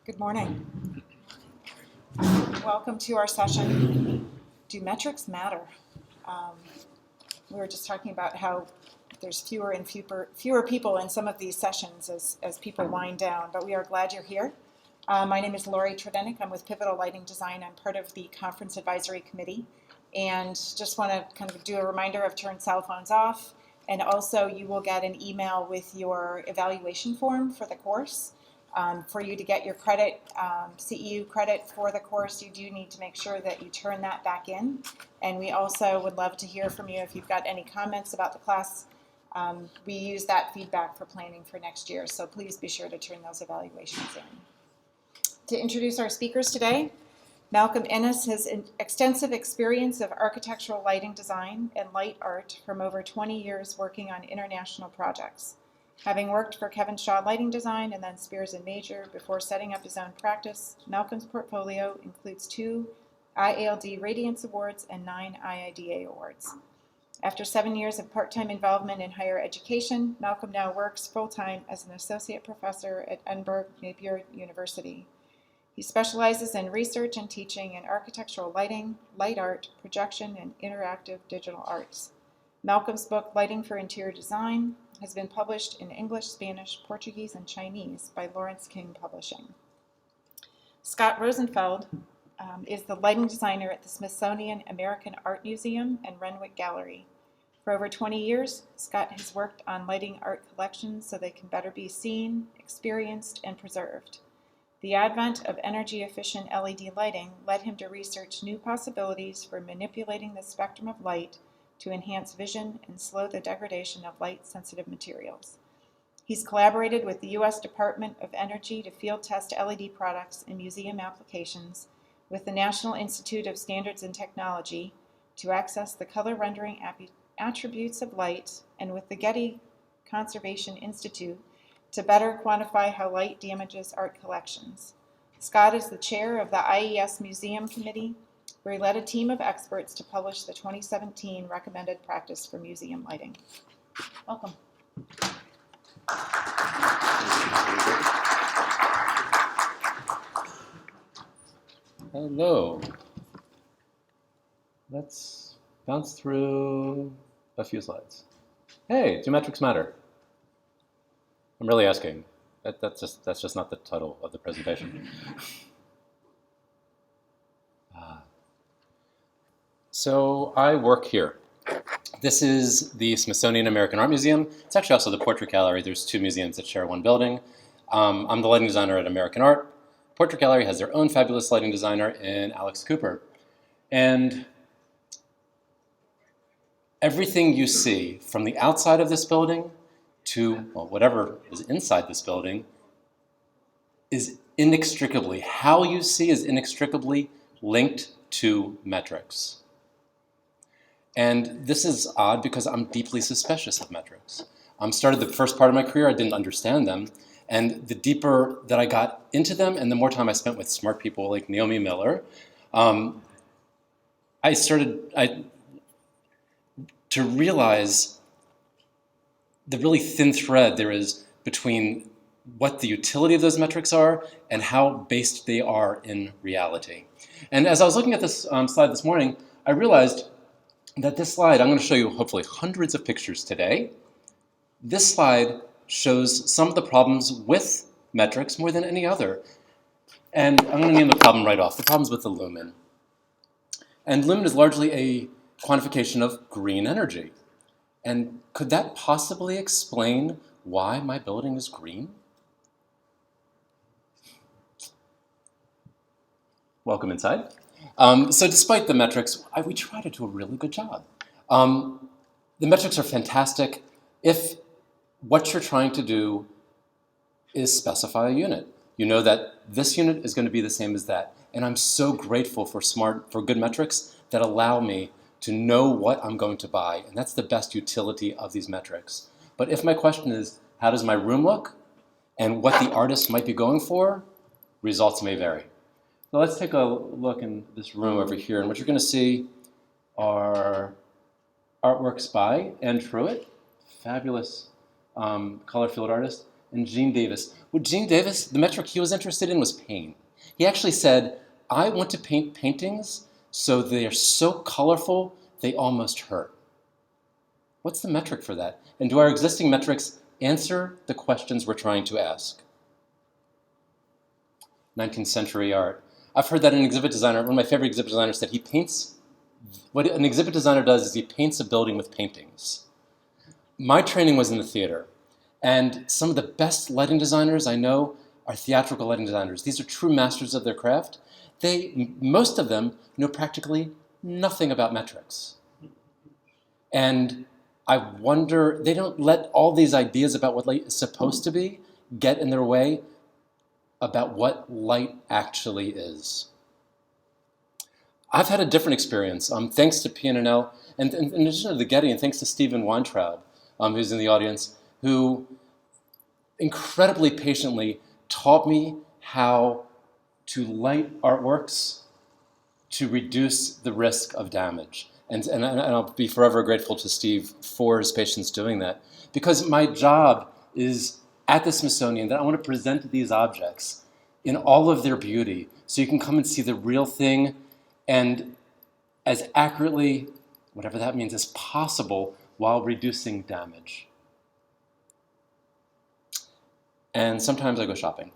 Good morning. Welcome to our session, Do Metrics Matter? We were just talking about how there's fewer and fewer people in some of these sessions as people wind down, but we are glad you're here. My name is Lori Tredenick. I'm with Pivotal Lighting Design. I'm part of the Conference Advisory Committee, and just want to kind of do a reminder of turn cell phones off, and also you will get an email with your evaluation form for the course. For you to get your credit, CEU credit for the course, you do need to make sure that you turn that back in. And we also would love to hear from you if you've got any comments about the class. We use that feedback for planning for next year, so please be sure to turn those evaluations in. To introduce our speakers today, Malcolm Ennis has extensive experience of architectural lighting design and light art from over 20 years working on international projects. Having worked for Kevin Shaw Lighting Design and then Spears & Major before setting up his own practice, Malcolm's portfolio includes 2 IALD Radiance Awards and 9 IIDA Awards. After 7 years of part-time involvement in higher education, Malcolm now works full-time as an associate professor at Edinburgh Napier University. He specializes in research and teaching in architectural lighting, light art, projection, and interactive digital arts. Malcolm's book, Lighting for Interior Design, has been published in English, Spanish, Portuguese, and Chinese by Lawrence King Publishing. Scott Rosenfeld is the lighting designer at the Smithsonian American Art Museum and Renwick Gallery. For over 20 years, Scott has worked on lighting art collections so they can better be seen, experienced, and preserved. The advent of energy-efficient LED lighting led him to research new possibilities for manipulating the spectrum of light to enhance vision and slow the degradation of light-sensitive materials. He's collaborated with the U.S. Department of Energy to field test LED products in museum applications, with the National Institute of Standards and Technology to access the color rendering attributes of light, and with the Getty Conservation Institute to better quantify how light damages art collections. Scott is the chair of the IES Museum Committee, where he led a team of experts to publish the 2017 Recommended Practice for Museum Lighting. Welcome. Hello. Let's bounce through a few slides. Hey, do metrics matter? I'm really asking. That's just not the title of the presentation. So I work here. This is the Smithsonian American Art Museum. It's actually also the Portrait Gallery. There's 2 museums that share one building. I'm the lighting designer at American Art. Portrait Gallery has their own fabulous lighting designer in Alex Cooper. And everything you see from the outside of this building to whatever is inside this building is inextricably, how you see is inextricably linked to metrics. And this is odd because I'm deeply suspicious of metrics. Started the first part of my career, I didn't understand them. And the deeper that I got into them and the more time I spent with smart people like Naomi Miller, I started to realize the really thin thread there is between what the utility of those metrics are and how based they are in reality. And as I was looking at this slide this morning, I realized that this slide, I'm going to show you hopefully hundreds of pictures today. This slide shows some of the problems with metrics more than any other. And I'm going to name the problem right off. The problem's with the Lumen. And Lumen is largely a quantification of green energy. And could that possibly explain why my building is green? Welcome inside. So despite the metrics, we try to do a really good job. The metrics are fantastic if what you're trying to do is specify a unit. You know that this unit is going to be the same as that. And I'm so grateful for good metrics that allow me to know what I'm going to buy. And that's the best utility of these metrics. But if my question is, how does my room look? And what the artist might be going for, results may vary. So let's take a look in this room over here. And what you're going to see are artworks by Anne Truitt, fabulous color field artist. and Gene Davis. With Gene Davis, the metric he was interested in was pain. He actually said, I want to paint paintings so they are so colorful they almost hurt. What's the metric for that? And do our existing metrics answer the questions we're trying to ask? 19th century art. I've heard that an exhibit designer, one of my favorite exhibit designers, said he paints, what an exhibit designer does is he paints a building with paintings. My training was in the theater, and some of the best lighting designers I know are theatrical lighting designers. These are true masters of their craft. Most of them know practically nothing about metrics. And I wonder, they don't let all these ideas about what light is supposed to be get in their way about what light actually is. I've had a different experience, thanks to PNNL, and in addition to the Getty, and thanks to Stephen Weintraub, who's in the audience, who incredibly patiently taught me how to light artworks to reduce the risk of damage. And I'll be forever grateful to Steve for his patience doing that. Because my job is at the Smithsonian that I want to present these objects in all of their beauty so you can come and see the real thing and as accurately, whatever that means, as possible while reducing damage. And sometimes I go shopping.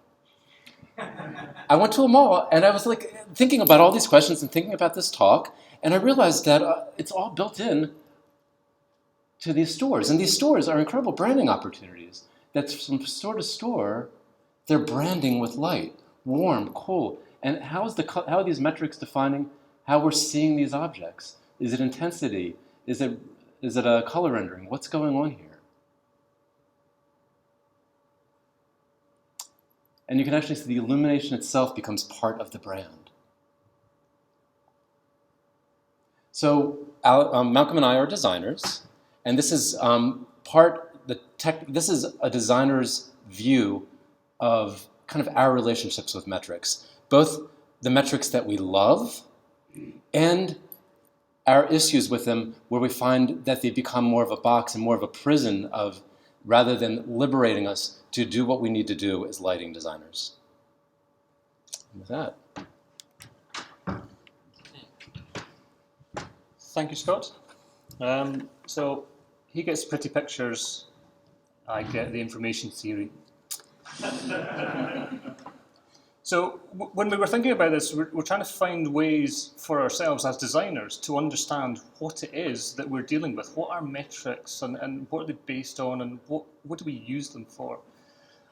I went to a mall and I was like thinking about all these questions and thinking about this talk, and I realized that it's all built in to these stores. And these stores are incredible branding opportunities. That's from store to store, they're branding with light, warm, cool. And how are these metrics defining how we're seeing these objects? Is it intensity? Is it a color rendering? What's going on here? And you can actually see the illumination itself becomes part of the brand. So Malcolm and I are designers, and this is this is a designer's view of kind of our relationships with metrics, both the metrics that we love and our issues with them, where we find that they become more of a box and more of a prison of, rather than liberating us to do what we need to do as lighting designers. And with that. Thank you, Scott. So he gets pretty pictures, I get the information theory. So when we were thinking about this, we're trying to find ways for ourselves as designers to understand what it is that we're dealing with, what are metrics and what are they based on, and what do we use them for.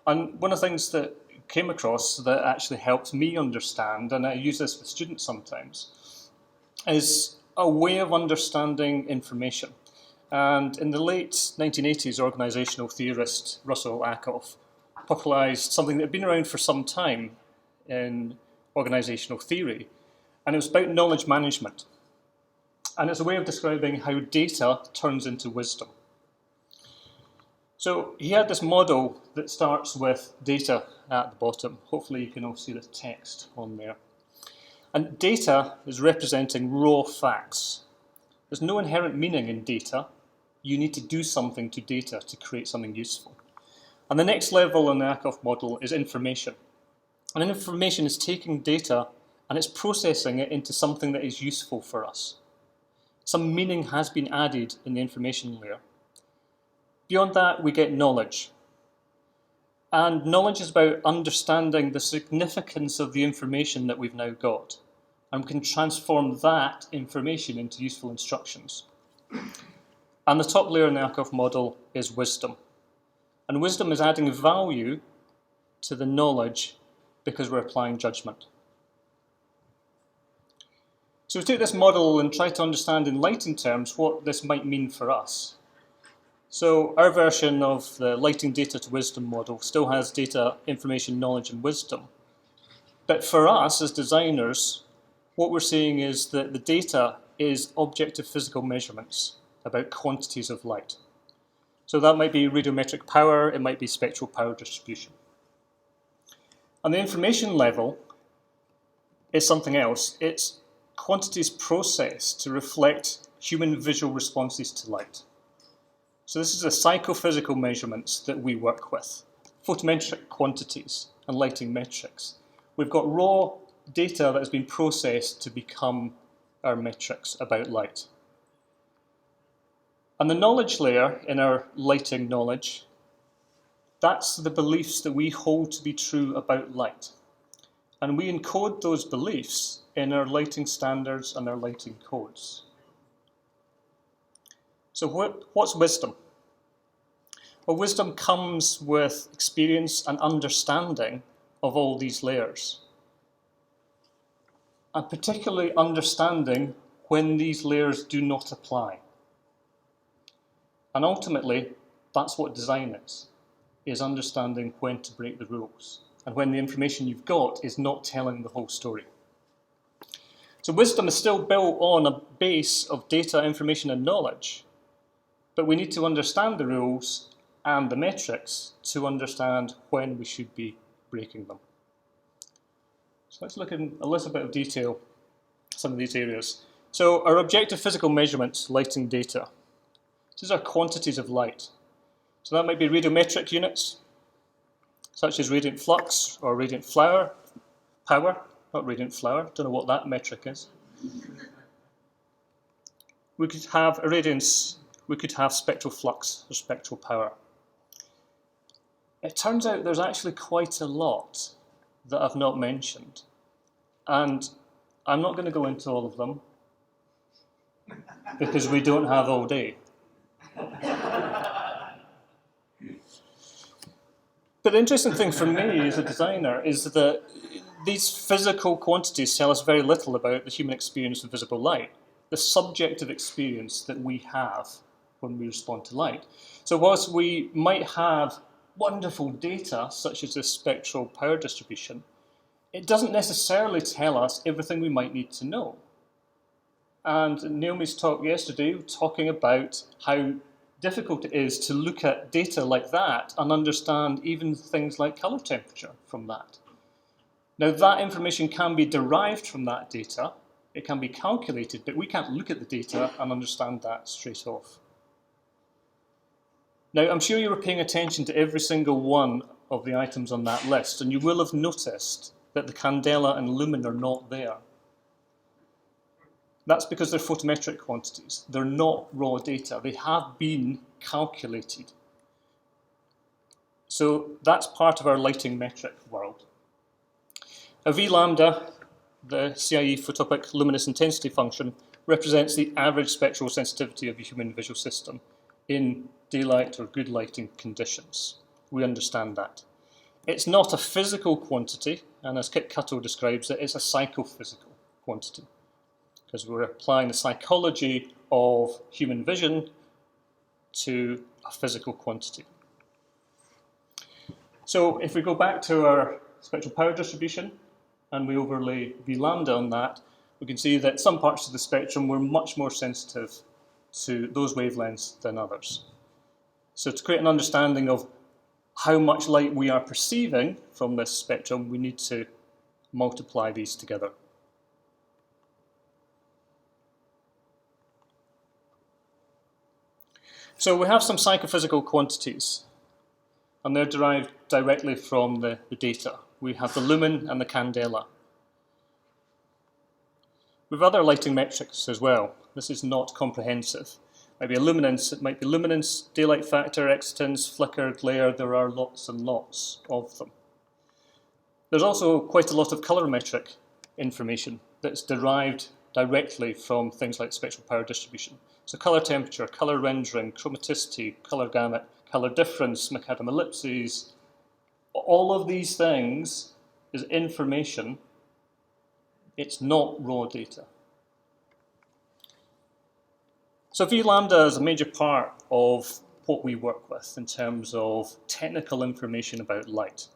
And one of the things that came across that actually helped me understand, and I use this with students sometimes, is a way of understanding information. And in the late 1980s, organizational theorist Russell Ackoff popularized something that had been around for some time in organizational theory, and it was about knowledge management. And it's a way of describing how data turns into wisdom. So he had this model that starts with data at the bottom. Hopefully you can all see the text on there. And data is representing raw facts. There's no inherent meaning in data. You need to do something to data to create something useful. And the next level in the Ackoff model is information. And information is taking data and it's processing it into something that is useful for us. Some meaning has been added in the information layer. Beyond that, we get knowledge. And knowledge is about understanding the significance of the information that we've now got. And we can transform that information into useful instructions. And the top layer in the Ackoff model is wisdom. And wisdom is adding value to the knowledge because we're applying judgment. So we take this model and try to understand in lighting terms what this might mean for us. So our version of the lighting data to wisdom model still has data, information, knowledge, and wisdom. But for us as designers, what we're seeing is that the data is objective physical measurements about quantities of light. So that might be radiometric power, it might be spectral power distribution. On the information level, it's something else. It's quantities processed to reflect human visual responses to light. So this is the psychophysical measurements that we work with. photometric quantities and lighting metrics. We've got raw data that has been processed to become our metrics about light. And the knowledge layer in our lighting knowledge, that's the beliefs that we hold to be true about light. And we encode those beliefs in our lighting standards and our lighting codes. So what's wisdom? Well, wisdom comes with experience and understanding of all these layers. And particularly understanding when these layers do not apply. And ultimately, that's what design is understanding when to break the rules, and when the information you've got is not telling the whole story. So wisdom is still built on a base of data, information, and knowledge, but we need to understand the rules and the metrics to understand when we should be breaking them. So let's look in a little bit of detail at some of these areas. So our objective physical measurements, lighting data. These are quantities of light. So that might be radiometric units, such as radiant flux or radiant power, not radiant flower, don't know what that metric is. We could have irradiance, we could have spectral flux or spectral power. It turns out there's actually quite a lot that I've not mentioned, and I'm not going to go into all of them because we don't have all day. But the interesting thing for me as a designer is that these physical quantities tell us very little about the human experience of visible light, the subjective experience that we have when we respond to light. So whilst we might have wonderful data, such as this spectral power distribution, it doesn't necessarily tell us everything we might need to know. And Naomi's talk yesterday, talking about how difficult it is to look at data like that and understand even things like colour temperature from that. Now, that information can be derived from that data, it can be calculated, but we can't look at the data and understand that straight off. Now, I'm sure you were paying attention to every single one of the items on that list, and you will have noticed that the Candela and Lumen are not there. That's because they're photometric quantities. They're not raw data. They have been calculated. So that's part of our lighting metric world. A V lambda, the CIE photopic luminous intensity function, represents the average spectral sensitivity of a human visual system in daylight or good lighting conditions. We understand that. It's not a physical quantity, and as Kit Cuttle describes it, it's a psychophysical quantity, because we're applying the psychology of human vision to a physical quantity. So if we go back to our spectral power distribution and we overlay V lambda on that, we can see that some parts of the spectrum were much more sensitive to those wavelengths than others. So to create an understanding of how much light we are perceiving from this spectrum, we need to multiply these together. So we have some psychophysical quantities, and they're derived directly from the data. We have the lumen and the candela. We have other lighting metrics as well. This is not comprehensive. It might be luminance, daylight factor, excitance, flicker, glare. There are lots and lots of them. There's also quite a lot of colorimetric information that's derived directly from things like spectral power distribution. So colour temperature, colour rendering, chromaticity, colour gamut, colour difference, macadam ellipses, all of these things is information. It's not raw data. So V lambda is a major part of what we work with in terms of technical information about light.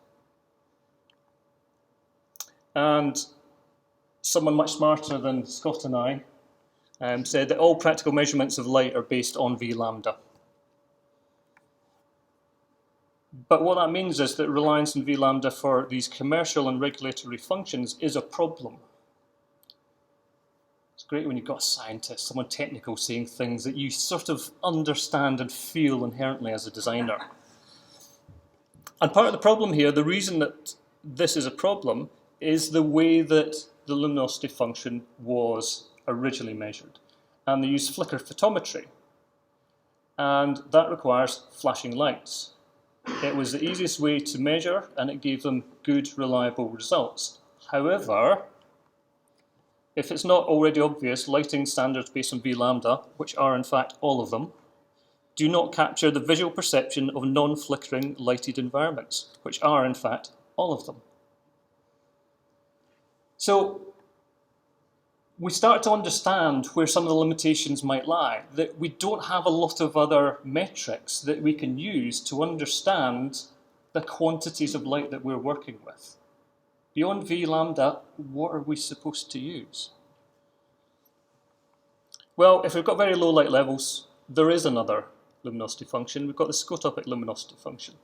And someone much smarter than Scott and I said that all practical measurements of light are based on V lambda. But what that means is that reliance on V lambda for these commercial and regulatory functions is a problem. It's great when you've got a scientist, someone technical saying things that you sort of understand and feel inherently as a designer. And part of the problem here, the reason that this is a problem, is the way that the luminosity function was originally measured. And they used flicker photometry. And that requires flashing lights. It was the easiest way to measure, and it gave them good, reliable results. However, if it's not already obvious, lighting standards based on V lambda, which are in fact all of them, do not capture the visual perception of non-flickering lighted environments, which are in fact all of them. So we start to understand where some of the limitations might lie, that we don't have a lot of other metrics that we can use to understand the quantities of light that we're working with. Beyond V lambda, what are we supposed to use? Well, if we've got very low light levels, there is another luminosity function. We've got the scotopic luminosity function.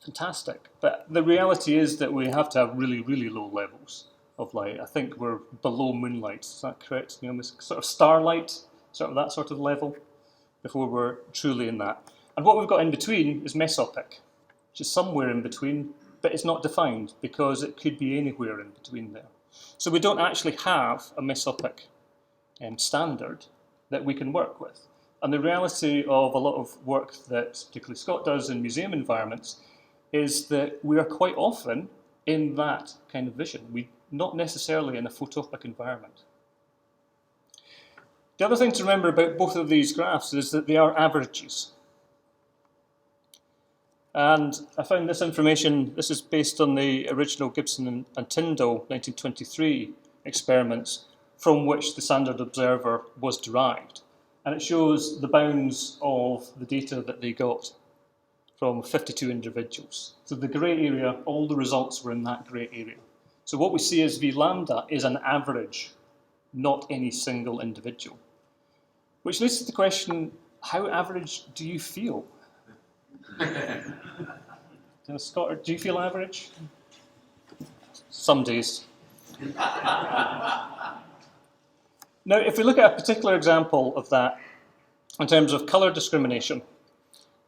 Fantastic. But the reality is that we have to have really, really low levels of light. I think we're below moonlight. Is that correct? You know, sort of starlight, sort of that sort of level, before we're truly in that. And what we've got in between is mesopic, which is somewhere in between, but it's not defined because it could be anywhere in between there. So we don't actually have a mesopic standard that we can work with. And the reality of a lot of work that particularly Scott does in museum environments is that we are quite often in that kind of vision. We not necessarily in a photopic environment. The other thing to remember about both of these graphs is that they are averages. And I found this information, this is based on the original Gibson and Tyndall 1923 experiments from which the standard observer was derived. And it shows the bounds of the data that they got from 52 individuals. So the grey area, all the results were in that grey area. So what we see as V lambda is an average, not any single individual. Which leads to the question, how average do you feel? Scott, do you feel average? Some days. Now, if we look at a particular example of that in terms of colour discrimination,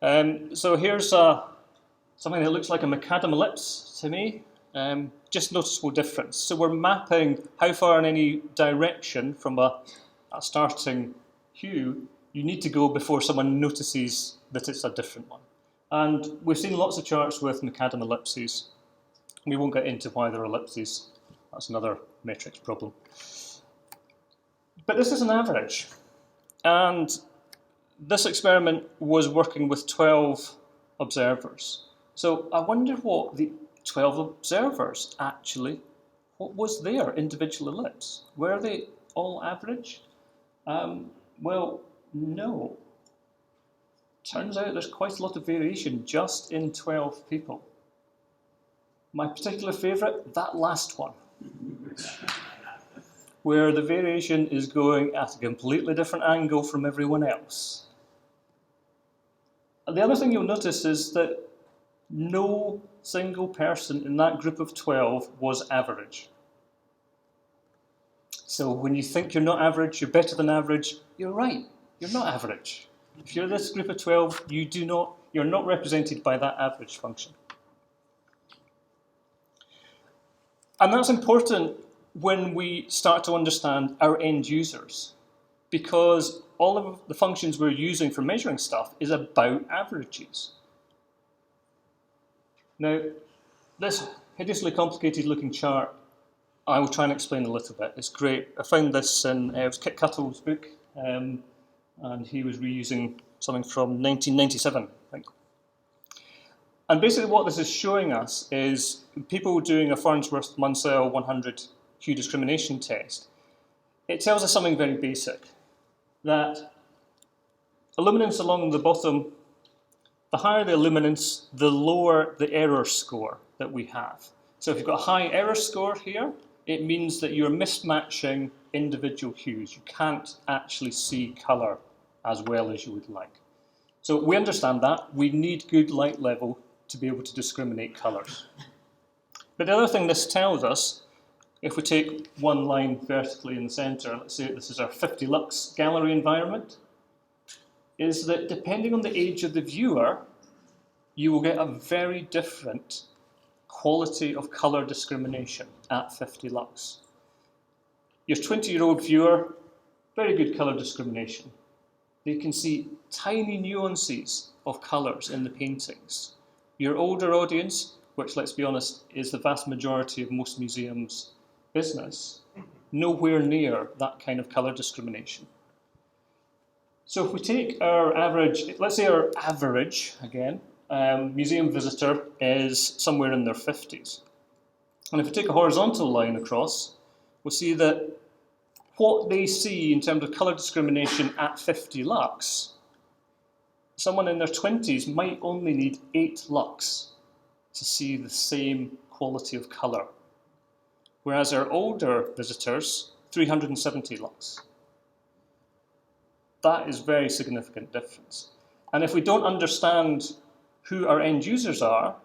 so here's something that looks like a macadam ellipse to me, just noticeable difference. So we're mapping how far in any direction from a starting hue you need to go before someone notices that it's a different one. And we've seen lots of charts with macadam ellipses. We won't get into why they're ellipses. That's another matrix problem. But this is an average. And this experiment was working with 12 observers. So I wonder what the 12 observers actually, what was their individual ellipse? Were they all average? Well, no. Turns out there's quite a lot of variation just in 12 people. My particular favourite, that last one, where the variation is going at a completely different angle from everyone else. And the other thing you'll notice is that no single person in that group of 12 was average. So when you think you're not average, you're better than average, you're right, you're not average. If you're this group of 12, you're not represented by that average function. And that's important when we start to understand our end users, because all of the functions we're using for measuring stuff is about averages. Now, this hideously complicated looking chart, I will try and explain a little bit. It's great. I found this in it was Kit Cuttle's book, and he was reusing something from 1997, I think. And basically what this is showing us is people doing a Farnsworth-Munsell 100 hue discrimination test. It tells us something very basic, that illuminance along the bottom, the higher the illuminance, the lower the error score that we have. So if you've got a high error score here, it means that you're mismatching individual hues. You can't actually see colour as well as you would like. So we understand that. We need good light level to be able to discriminate colours. But the other thing this tells us, if we take one line vertically in the centre, let's say this is our 50 lux gallery environment, is that depending on the age of the viewer, you will get a very different quality of colour discrimination at 50 lux. Your 20-year-old viewer, very good colour discrimination. They can see tiny nuances of colours in the paintings. Your older audience, which, let's be honest, is the vast majority of most museums' business, nowhere near that kind of colour discrimination. So if we take our average, let's say our average, again, museum visitor is somewhere in their 50s. And if we take a horizontal line across, we'll see that what they see in terms of colour discrimination at 50 lux, someone in their 20s might only need 8 lux to see the same quality of colour. Whereas our older visitors, 370 lux. That is a very significant difference. And if we don't understand who our end users are,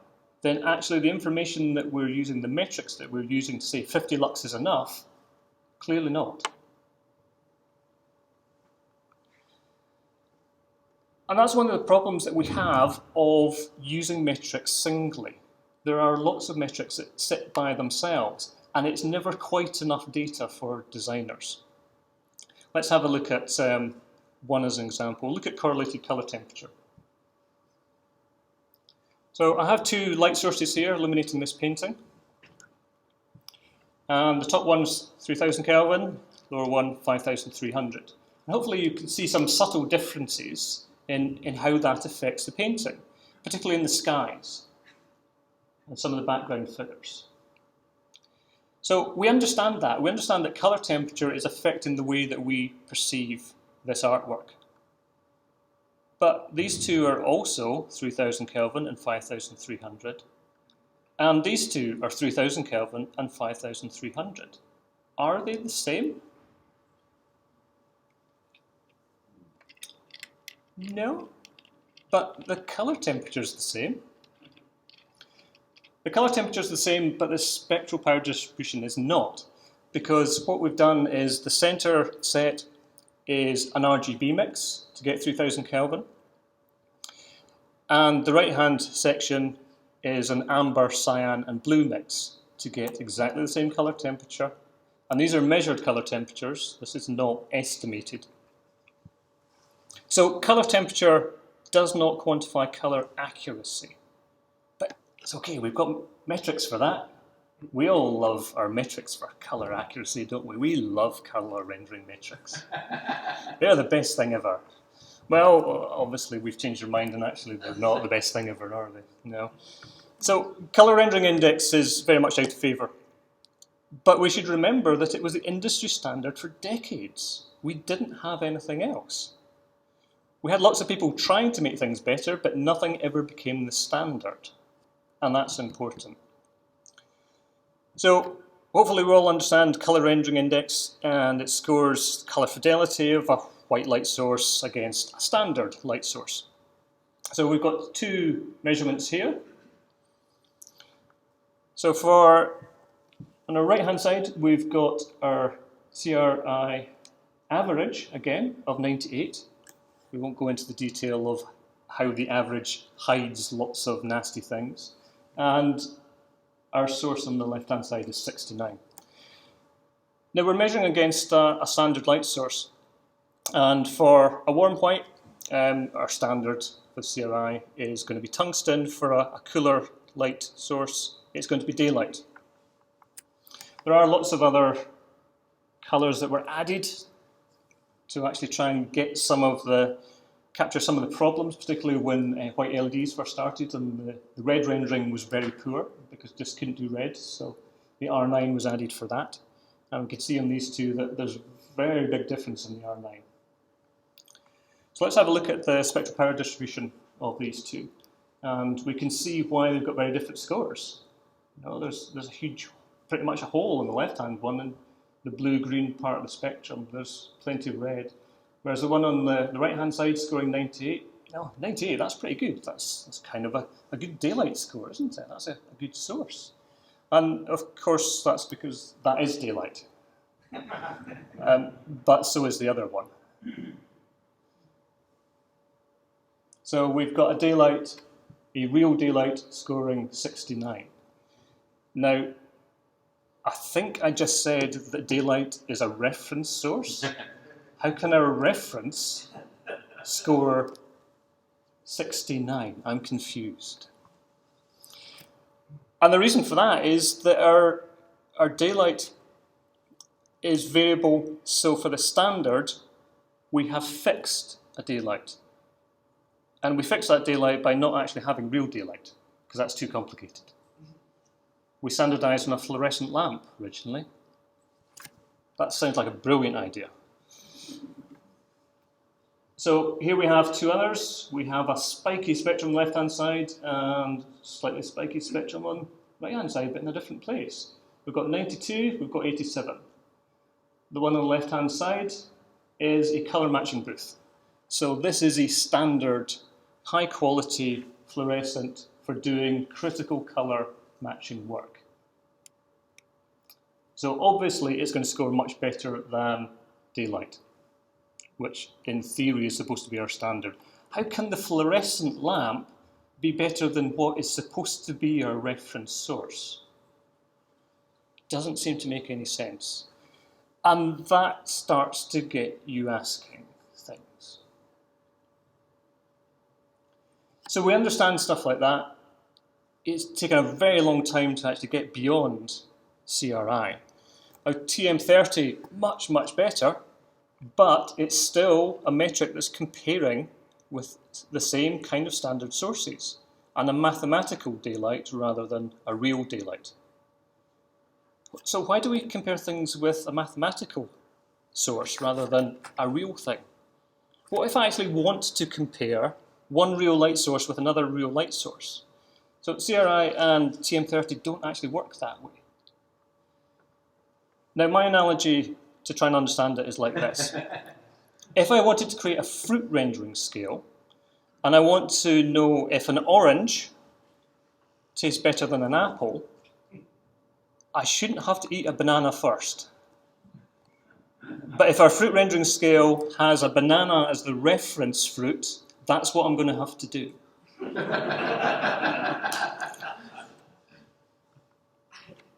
then actually the information that we're using, the metrics that we're using to say 50 lux is enough, clearly not. And that's one of the problems that we have of using metrics singly. There are lots of metrics that sit by themselves, and it's never quite enough data for designers. Let's have a look at one as an example. Look at correlated colour temperature. So I have 2 light sources here illuminating this painting. And the top one's 3000 Kelvin, lower one 5300. And hopefully you can see some subtle differences in how that affects the painting, particularly in the skies and some of the background figures. So we understand that. We understand that colour temperature is affecting the way that we perceive this artwork. But these two are also 3000 Kelvin and 5300. And these two are 3000 Kelvin and 5300. Are they the same? No, but the colour temperature is the same. The colour temperature is the same, but the spectral power distribution is not, because what we've done is the centre set is an RGB mix to get 3000 Kelvin, and the right-hand section is an amber, cyan, and blue mix to get exactly the same colour temperature. And these are measured colour temperatures. This is not estimated. So colour temperature does not quantify colour accuracy. But it's okay, we've got metrics for that. We all love our metrics for colour accuracy, don't we? We love colour rendering metrics. They're the best thing ever. Well, obviously we've changed our mind and actually they're not the best thing ever, are they? No. So colour rendering index is very much out of favour. But we should remember that it was the industry standard for decades. We didn't have anything else. We had lots of people trying to make things better, but nothing ever became the standard. And that's important. So hopefully we all understand colour rendering index, and it scores colour fidelity of a white light source against a standard light source. So we've got 2 measurements here. So on our right hand side, we've got our CRI average, again, of 98. We won't go into the detail of how the average hides lots of nasty things. And our source on the left-hand side is 69. Now we're measuring against a standard light source. And for a warm white, our standard for CRI is going to be tungsten. For a cooler light source, it's going to be daylight. There are lots of other colours that were added to actually try and get capture some of the problems, particularly when white LEDs first started, and the red rendering was very poor because it just couldn't do red, so the R9 was added for that. And we can see on these two that there's a very big difference in the R9. So let's have a look at the spectral power distribution of these two, and we can see why they've got very different scores. You know, there's a huge, pretty much a hole in the left-hand one, and the blue-green part of the spectrum, there's plenty of red. Whereas the one on the right-hand side scoring 98, no, 98, that's pretty good. That's kind of a good daylight score, isn't it? That's a good source. And of course, that's because that is daylight. But so is the other one. So we've got a daylight a real daylight scoring 69. Now, I think I just said that daylight is a reference source. How can a reference score 69? I'm confused. And the reason for that is that our daylight is variable, so for the standard, we have fixed a daylight. And we fix that daylight by not actually having real daylight, because that's too complicated. We standardized on a fluorescent lamp originally. That sounds like a brilliant idea. So here we have two others. We have a spiky spectrum on the left-hand side and slightly spiky spectrum on the right-hand side, but in a different place. We've got 92, we've got 87. The one on the left-hand side is a colour matching booth. So this is a standard, high-quality fluorescent for doing critical colour matching work. So obviously it's going to score much better than daylight, which in theory is supposed to be our standard. How can the fluorescent lamp be better than what is supposed to be our reference source? Doesn't seem to make any sense. And that starts to get you asking things. So we understand stuff like that. It's taken a very long time to actually get beyond CRI. Our TM30, much, much better, but it's still a metric that's comparing with the same kind of standard sources and a mathematical daylight rather than a real daylight. So why do we compare things with a mathematical source rather than a real thing? What if I actually want to compare one real light source with another real light source? So CRI and TM30 don't actually work that way. Now my analogy to try and understand it is like this. If I wanted to create a fruit rendering scale, and I want to know if an orange tastes better than an apple, I shouldn't have to eat a banana first. But if our fruit rendering scale has a banana as the reference fruit, that's what I'm going to have to do.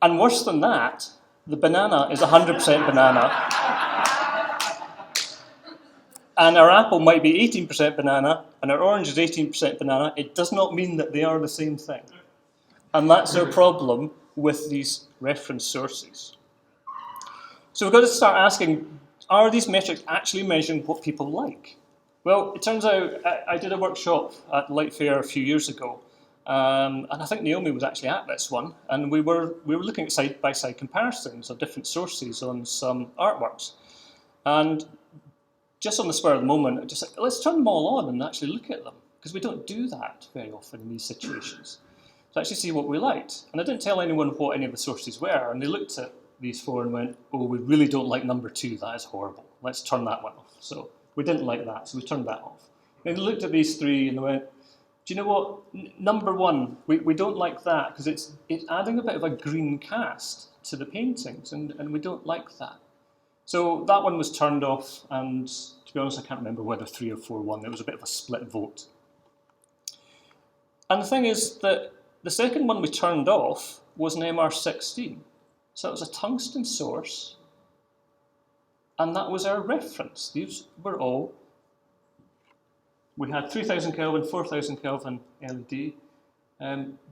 And worse than that, the banana is 100% banana, and our apple might be 18% banana, and our orange is 18% banana. It does not mean that they are the same thing. And that's our problem with these reference sources. So we've got to start asking, are these metrics actually measuring what people like? Well, it turns out I did a workshop at Light Fair a few years ago, and I think Naomi was actually at this one, and we were looking at side-by-side comparisons of different sources on some artworks. And just on the spur of the moment, I just said, let's turn them all on and actually look at them, because we don't do that very often in these situations. To actually see what we liked. And I didn't tell anyone what any of the sources were, and they looked at these four and went, oh, we really don't like number 2, that is horrible. Let's turn that one off. So we didn't like that, so we turned that off. And they looked at these 3 and they went, do you know what, number 1, we don't like that because it's adding a bit of a green cast to the paintings, and we don't like that. So that one was turned off, and to be honest, I can't remember whether 3 or 4 won. It was a bit of a split vote. And the thing is that the second one we turned off was an MR16. So it was a tungsten source, and that was our reference. These were all, we had 3000 Kelvin, 4000 Kelvin LED,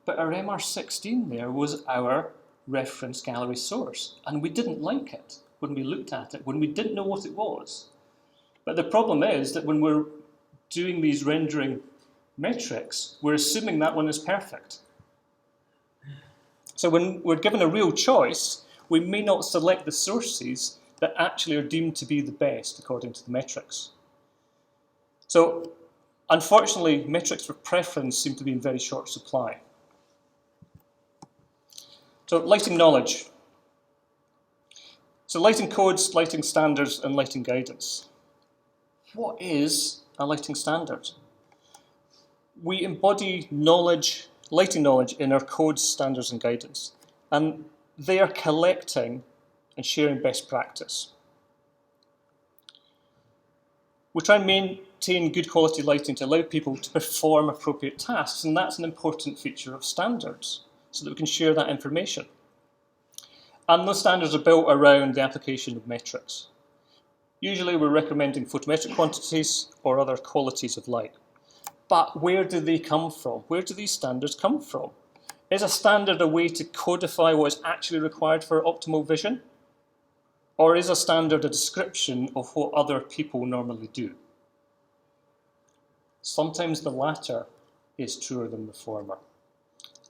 but our MR16 there was our reference gallery source, and we didn't like it when we looked at it, when we didn't know what it was. But the problem is that when we're doing these rendering metrics, we're assuming that one is perfect. So when we're given a real choice, we may not select the sources that actually are deemed to be the best according to the metrics. So unfortunately, metrics for preference seem to be in very short supply. So lighting knowledge. So lighting codes, lighting standards, and lighting guidance. What is a lighting standard? We embody knowledge, lighting knowledge in our codes, standards, and guidance. And they are collecting and sharing best practice. We try and maintain good quality lighting to allow people to perform appropriate tasks, and that's an important feature of standards, so that we can share that information. And those standards are built around the application of metrics. Usually we're recommending photometric quantities or other qualities of light. But where do they come from? Where do these standards come from? Is a standard a way to codify what is actually required for optimal vision? Or is a standard a description of what other people normally do? Sometimes the latter is truer than the former.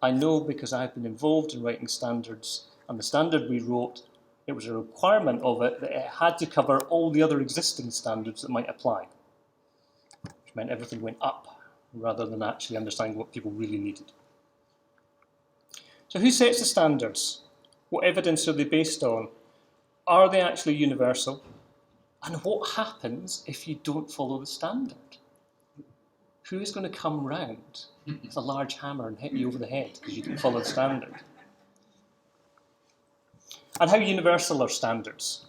I know because I've been involved in writing standards, and the standard we wrote, it was a requirement of it that it had to cover all the other existing standards that might apply, which meant everything went up rather than actually understanding what people really needed. So who sets the standards? What evidence are they based on? Are they actually universal? And what happens if you don't follow the standard? Who is going to come round with a large hammer and hit you over the head because you didn't follow the standard? And how universal are standards?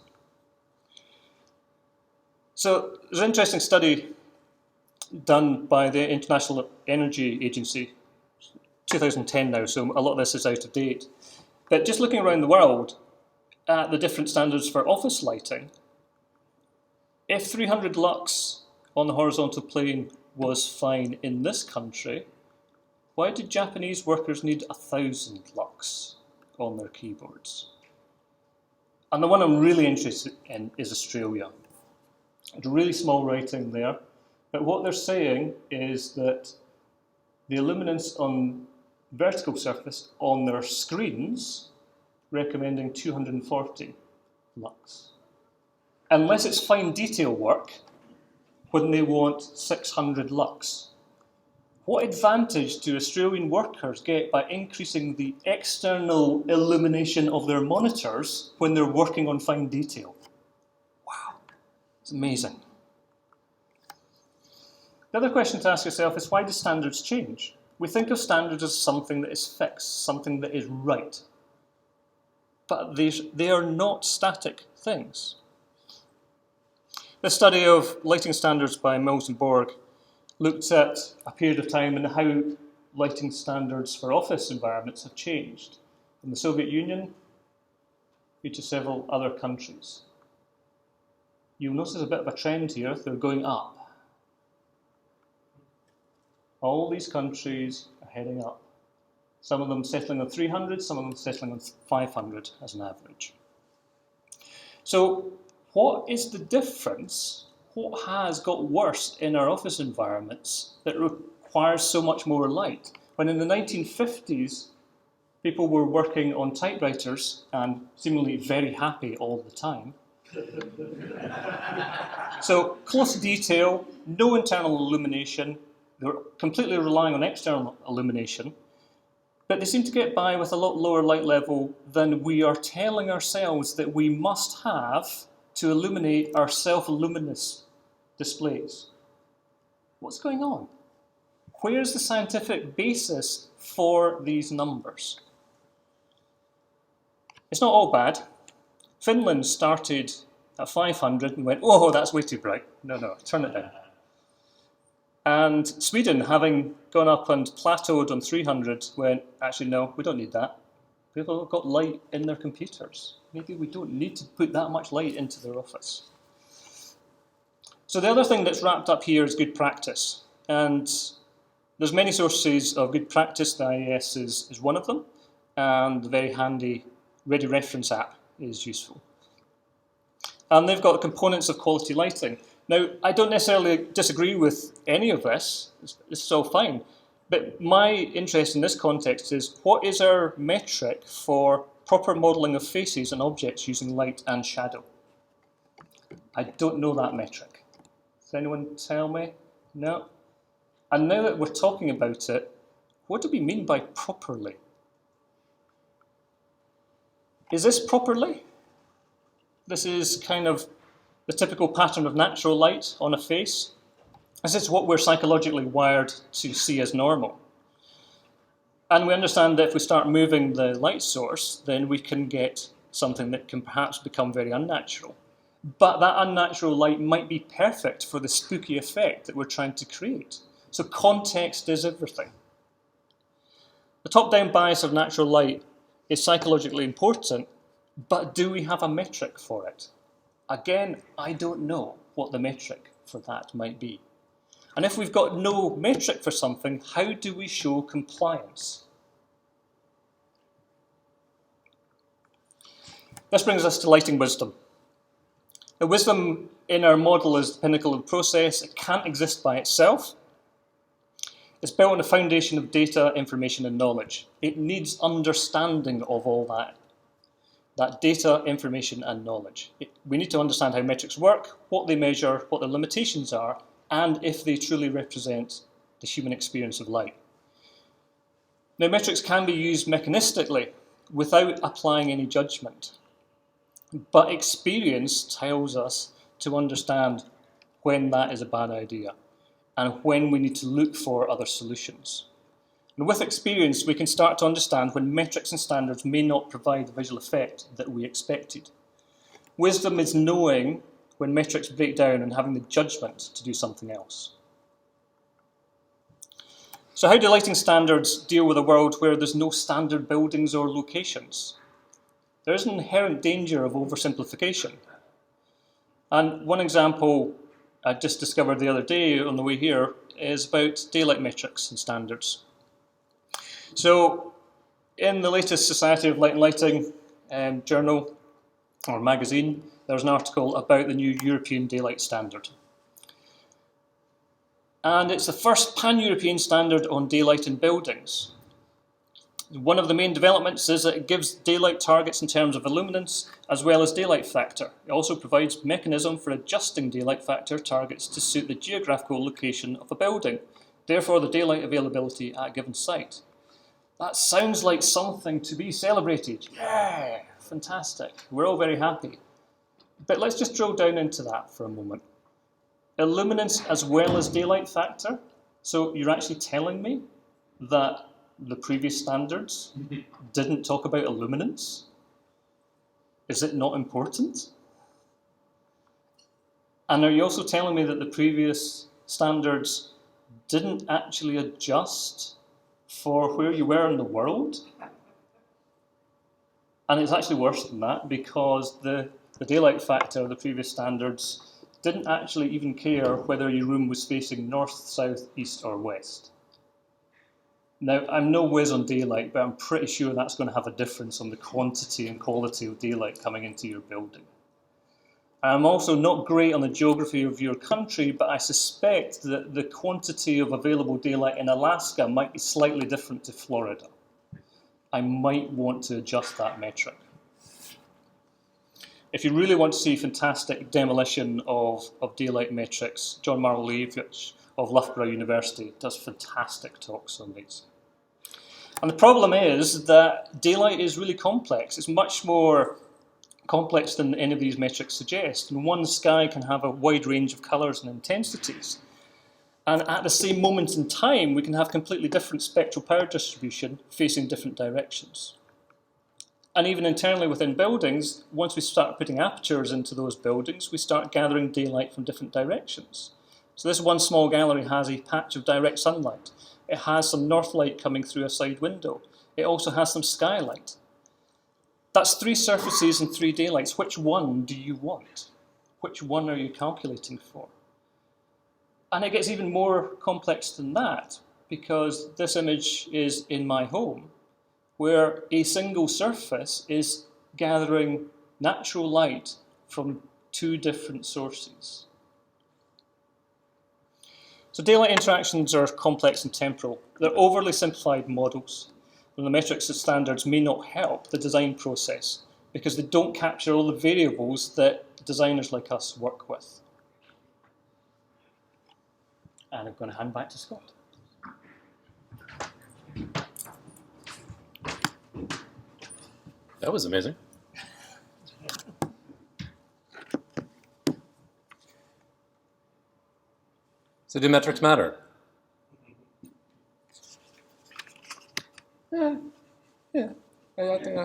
So there's an interesting study done by the International Energy Agency, 2010 now, so a lot of this is out of date. But just looking around the world at the different standards for office lighting, if 300 lux on the horizontal plane was fine in this country, why did Japanese workers need 1,000 lux on their keyboards? And the one I'm really interested in is Australia. It's really small writing there, but what they're saying is that the illuminance on vertical surface on their screens recommending 240 lux. Unless it's fine detail work, when they want 600 lux. What advantage do Australian workers get by increasing the external illumination of their monitors when they're working on fine detail? Wow, it's amazing. The other question to ask yourself is, why do standards change? We think of standards as something that is fixed, something that is right. But they are not static things. The study of lighting standards by Mills and Borg looked at a period of time and how lighting standards for office environments have changed from the Soviet Union to several other countries. You'll notice a bit of a trend here, they're going up. All these countries are heading up. Some of them settling on 300, some of them settling on 500 as an average. So what is the difference? What has got worse in our office environments that requires so much more light? When in the 1950s, people were working on typewriters and seemingly very happy all the time. So close detail, no internal illumination, they're completely relying on external illumination, but they seem to get by with a lot lower light level than we are telling ourselves that we must have to illuminate our self-luminous displays. What's going on? Where's the scientific basis for these numbers? It's not all bad. Finland started at 500 and went, oh, that's way too bright. No, turn it down. And Sweden, having gone up and plateaued on 300, went, actually, no, we don't need that. People have got light in their computers. Maybe we don't need to put that much light into their office. So the other thing that's wrapped up here is good practice. And there's many sources of good practice. The IES is one of them. And the very handy Ready Reference app is useful. And they've got components of quality lighting. Now, I don't necessarily disagree with any of this. It's all fine. But my interest in this context is, what is our metric for proper modelling of faces and objects using light and shadow? I don't know that metric. Does anyone tell me? No? And now that we're talking about it, what do we mean by properly? Is this properly? This is kind of the typical pattern of natural light on a face. This is what we're psychologically wired to see as normal. And we understand that if we start moving the light source, then we can get something that can perhaps become very unnatural. but that unnatural light might be perfect for the spooky effect that we're trying to create. So context is everything. The top-down bias of natural light is psychologically important, but do we have a metric for it? Again, I don't know what the metric for that might be. And if we've got no metric for something, how do we show compliance? This brings us to lighting wisdom. The wisdom in our model is the pinnacle of the process. It can't exist by itself. It's built on a foundation of data, information, and knowledge. It needs understanding of all that data, information, and knowledge. We need to understand how metrics work, what they measure, what their limitations are, and if they truly represent the human experience of light. Now, metrics can be used mechanistically without applying any judgment. But experience tells us to understand when that is a bad idea and when we need to look for other solutions. And with experience, we can start to understand when metrics and standards may not provide the visual effect that we expected. Wisdom is knowing when metrics break down and having the judgment to do something else. So how do lighting standards deal with a world where there's no standard buildings or locations? There is an inherent danger of oversimplification. And one example I just discovered the other day on the way here is about daylight metrics and standards. So in the latest Society of Light and Lighting journal or magazine, there's an article about the new European daylight standard. And it's the first pan-European standard on daylight in buildings. One of the main developments is that it gives daylight targets in terms of illuminance as well as daylight factor. It also provides mechanism for adjusting daylight factor targets to suit the geographical location of a building, therefore the daylight availability at a given site. That sounds like something to be celebrated. Yeah, fantastic. We're all very happy. But let's just drill down into that for a moment. Illuminance as well as daylight factor? So you're actually telling me that the previous standards didn't talk about illuminance? Is it not important? And are you also telling me that the previous standards didn't actually adjust for where you were in the world? And it's actually worse than that, because the daylight factor, the previous standards, didn't actually even care whether your room was facing north, south, east, or west. Now, I'm no whiz on daylight, but I'm pretty sure that's going to have a difference on the quantity and quality of daylight coming into your building. I'm also not great on the geography of your country, but I suspect that the quantity of available daylight in Alaska might be slightly different to Florida. I might want to adjust that metric. If you really want to see fantastic demolition of daylight metrics, John Marlevich of Loughborough University does fantastic talks on these. And the problem is that daylight is really complex. It's much more complex than any of these metrics suggest. And one sky can have a wide range of colours and intensities. And at the same moment in time, we can have completely different spectral power distribution facing different directions. And even internally within buildings, once we start putting apertures into those buildings, we start gathering daylight from different directions. So this one small gallery has a patch of direct sunlight. It has some north light coming through a side window. It also has some skylight. That's 3 surfaces and 3 daylights. Which one do you want? Which one are you calculating for? And it gets even more complex than that, because this image is in my home, where a single surface is gathering natural light from 2 different sources. So daylight interactions are complex and temporal. They're overly simplified models, and the metrics and standards may not help the design process because they don't capture all the variables that designers like us work with. And I'm going to hand back to Scott. That was amazing. So do metrics matter? Yeah. I think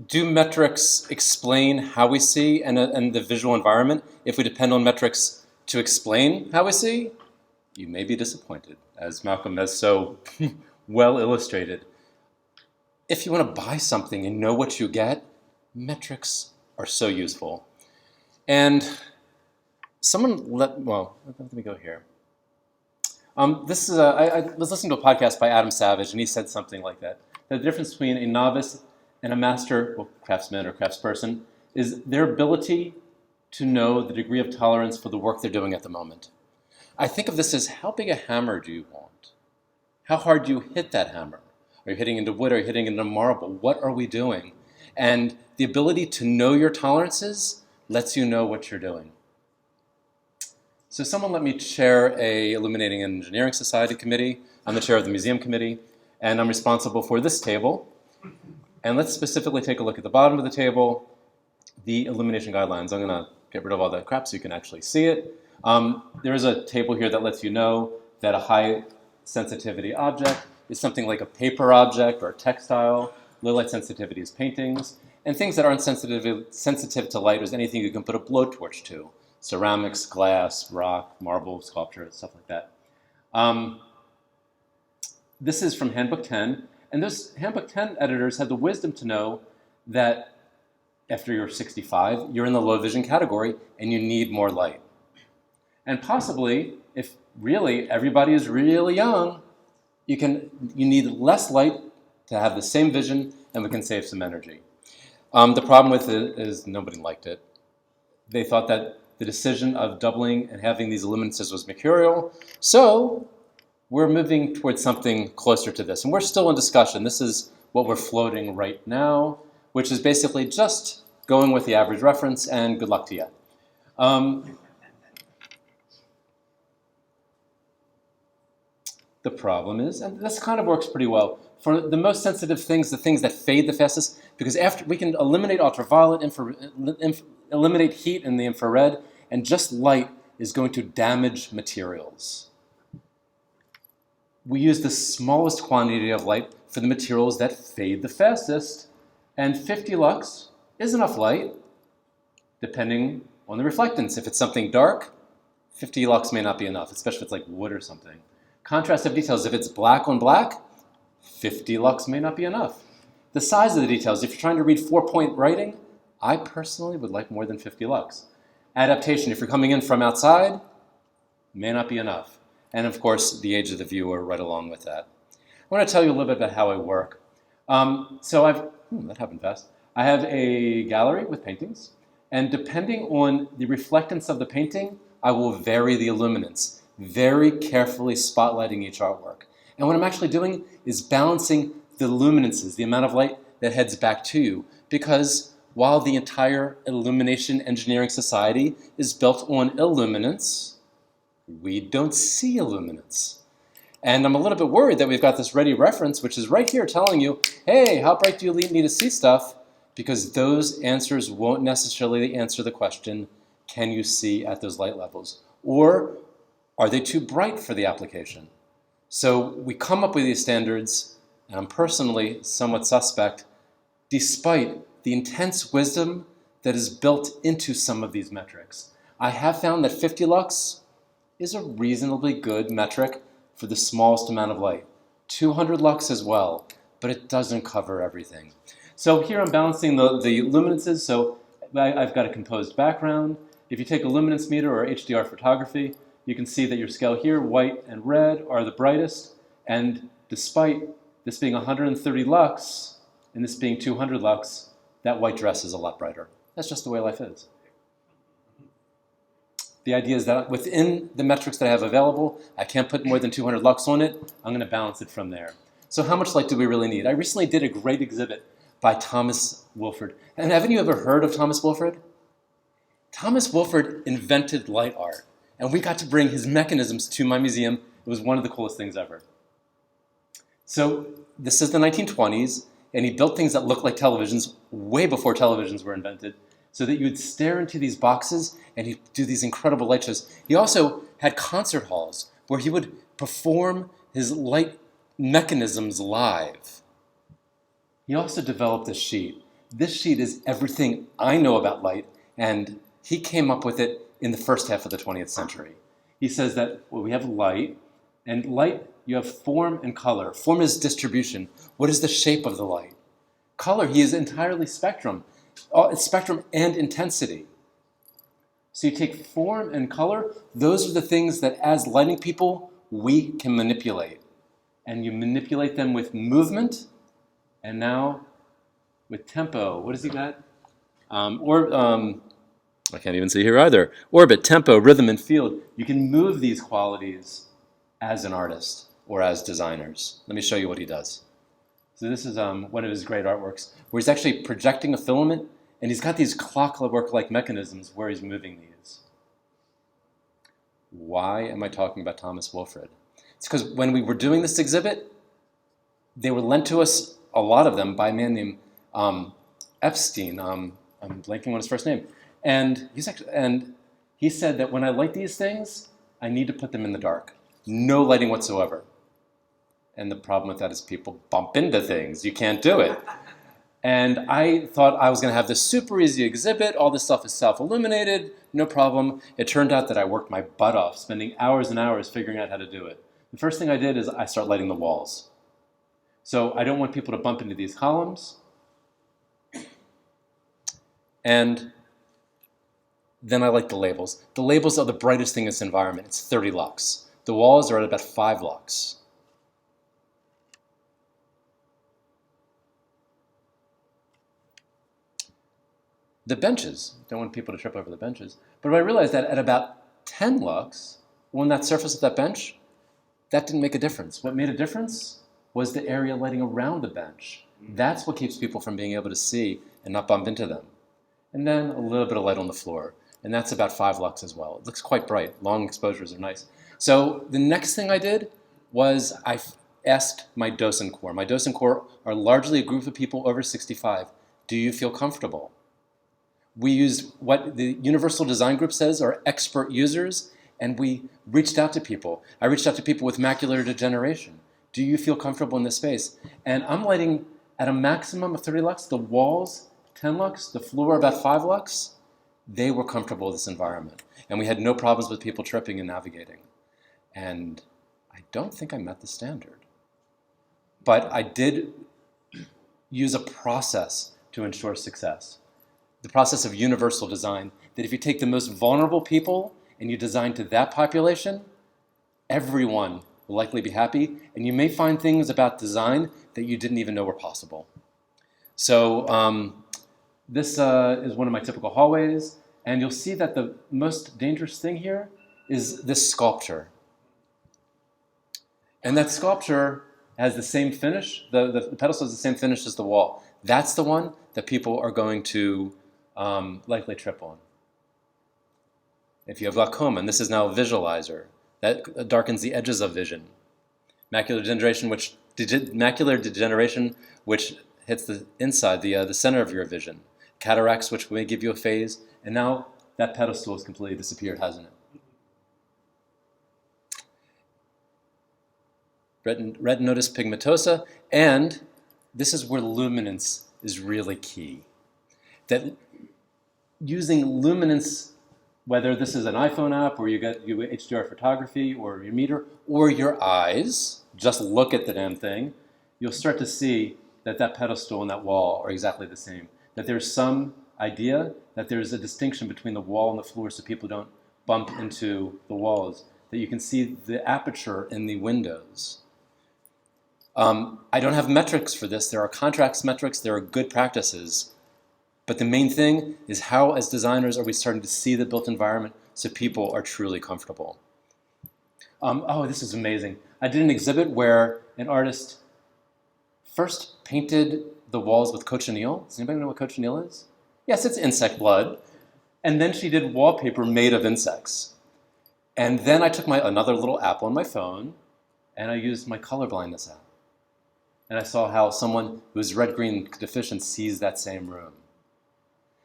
do metrics explain how we see and the visual environment? If we depend on metrics to explain how we see, you may be disappointed, as Malcolm has so well illustrated. If you want to buy something and know what you get, metrics are so useful. And let me go here. I was listening to a podcast by Adam Savage, and he said something like that. The difference between a novice and a master, craftsman or craftsperson, is their ability to know the degree of tolerance for the work they're doing at the moment. I think of this as, how big a hammer do you want? How hard do you hit that hammer? Are you hitting into wood? Are you hitting into marble? What are we doing? And the ability to know your tolerances lets you know what you're doing. So someone let me chair a Illuminating Engineering Society committee. I'm the chair of the museum committee, and I'm responsible for this table. And let's specifically take a look at the bottom of the table, the illumination guidelines. I'm going to get rid of all that crap so you can actually see it. There is a table here that lets you know that a high sensitivity object is something like a paper object or a textile. Low light sensitivity is paintings. And things that aren't sensitive to light is anything you can put a blowtorch to. Ceramics, glass, rock, marble, sculpture, stuff like that. This is from Handbook 10. And those Handbook 10 editors had the wisdom to know that after you're 65, you're in the low vision category and you need more light. And possibly, if really everybody is really young, you need less light to have the same vision, and we can save some energy. The problem with it is nobody liked it. They thought that the decision of doubling and having these luminances was mercurial. So we're moving towards something closer to this. And we're still in discussion. This is what we're floating right now, which is basically just going with the average reference, and good luck to you. The problem is, and this kind of works pretty well, for the most sensitive things, the things that fade the fastest, because after we can eliminate ultraviolet, eliminate heat in the infrared, and just light is going to damage materials. We use the smallest quantity of light for the materials that fade the fastest, and 50 lux is enough light, depending on the reflectance. If it's something dark, 50 lux may not be enough, especially if it's like wood or something. Contrast of details, if it's black on black, 50 lux may not be enough. The size of the details, if you're trying to read 4-point writing, I personally would like more than 50 lux. Adaptation, if you're coming in from outside, may not be enough. And of course, the age of the viewer right along with that. I want to tell you a little bit about how I work. That happened fast. I have a gallery with paintings, and depending on the reflectance of the painting, I will vary the illuminance, very carefully spotlighting each artwork. And what I'm actually doing is balancing the luminances, the amount of light that heads back to you, because while the entire Illumination Engineering Society is built on illuminance, we don't see illuminance. And I'm a little bit worried that we've got this ready reference, which is right here telling you, hey, how bright do you need to see stuff? Because those answers won't necessarily answer the question, can you see at those light levels? Or are they too bright for the application? So we come up with these standards, and I'm personally somewhat suspect, despite the intense wisdom that is built into some of these metrics. I have found that 50 lux is a reasonably good metric for the smallest amount of light. 200 lux as well, but it doesn't cover everything. So here I'm balancing the luminances, so I've got a composed background. If you take a luminance meter or HDR photography, you can see that your scale here, white and red, are the brightest, and despite this being 130 lux and this being 200 lux, that white dress is a lot brighter. That's just the way life is. The idea is that within the metrics that I have available, I can't put more than 200 lux on it. I'm going to balance it from there. So how much light do we really need? I recently did a great exhibit by Thomas Wilford. And haven't you ever heard of Thomas Wilford? Thomas Wilford invented light art. And we got to bring his mechanisms to my museum. It was one of the coolest things ever. So this is the 1920s, and he built things that looked like televisions way before televisions were invented, so that you would stare into these boxes and he'd do these incredible light shows. He also had concert halls where he would perform his light mechanisms live. He also developed a sheet This sheet is everything I know about light, and he came up with it in the first half of the 20th century. He says that, well, we have light, and light, you have form and color. Form is distribution. What is the shape of the light? Color, he is entirely spectrum. It's spectrum and intensity. So you take form and color, those are the things that as lighting people, we can manipulate. And you manipulate them with movement, and now with tempo. What has he got? I can't even see here either. Orbit, tempo, rhythm, and field. You can move these qualities as an artist or as designers. Let me show you what he does. So this is one of his great artworks, where he's actually projecting a filament, and he's got these clockwork-like mechanisms where he's moving these. Why am I talking about Thomas Wilfred? It's because when we were doing this exhibit, they were lent to us, a lot of them, by a man named Epstein. I'm blanking on his first name. And he said that when I light these things, I need to put them in the dark. No lighting whatsoever. And the problem with that is people bump into things. You can't do it. And I thought I was going to have this super easy exhibit. All this stuff is self-illuminated. No problem. It turned out that I worked my butt off, spending hours and hours figuring out how to do it. The first thing I did is I start lighting the walls. So I don't want people to bump into these columns. And then I light the labels. The labels are the brightest thing in this environment. It's 30 lux. The walls are at about 5 lux. The benches, don't want people to trip over the benches. But I realized that at about 10 lux, on that surface of that bench, that didn't make a difference. What made a difference was the area lighting around the bench. That's what keeps people from being able to see and not bump into them. And then a little bit of light on the floor. And that's about 5 lux as well. It looks quite bright. Long exposures are nice. So the next thing I did was I asked my docent corps. My docent corps are largely a group of people over 65. Do you feel comfortable? We used what the Universal Design Group says are expert users, and we reached out to people. I reached out to people with macular degeneration. Do you feel comfortable in this space? And I'm lighting at a maximum of 30 lux. The walls, 10 lux. The floor, about 5 lux. They were comfortable with this environment. And we had no problems with people tripping and navigating. And I don't think I met the standard. But I did use a process to ensure success. The process of universal design, that if you take the most vulnerable people and you design to that population, everyone will likely be happy, and you may find things about design that you didn't even know were possible. So this is one of my typical hallways, and you'll see that the most dangerous thing here is this sculpture. And that sculpture has the same finish, the pedestal has the same finish as the wall. That's the one that people are going to likely trip on. If you have glaucoma, and this is now a visualizer, that darkens the edges of vision. Macular degeneration, which hits the inside, the center of your vision. Cataracts, which may give you a phase, and now that pedestal has completely disappeared, hasn't it? Retinotis pigmentosa, and this is where luminance is really key. That using luminance, whether this is an iPhone app where you get HDR photography or your meter, or your eyes, just look at the damn thing, you'll start to see that that pedestal and that wall are exactly the same. That there's some idea that there's a distinction between the wall and the floor so people don't bump into the walls, that you can see the aperture in the windows. I don't have metrics for this. There are contracts metrics, there are good practices. But the main thing is how, as designers, are we starting to see the built environment so people are truly comfortable. Oh, this is amazing. I did an exhibit where an artist first painted the walls with cochineal. Does anybody know what cochineal is? Yes, it's insect blood. And then she did wallpaper made of insects. And then I took another little app on my phone, and I used my color blindness app. And I saw how someone who's red-green deficient sees that same room.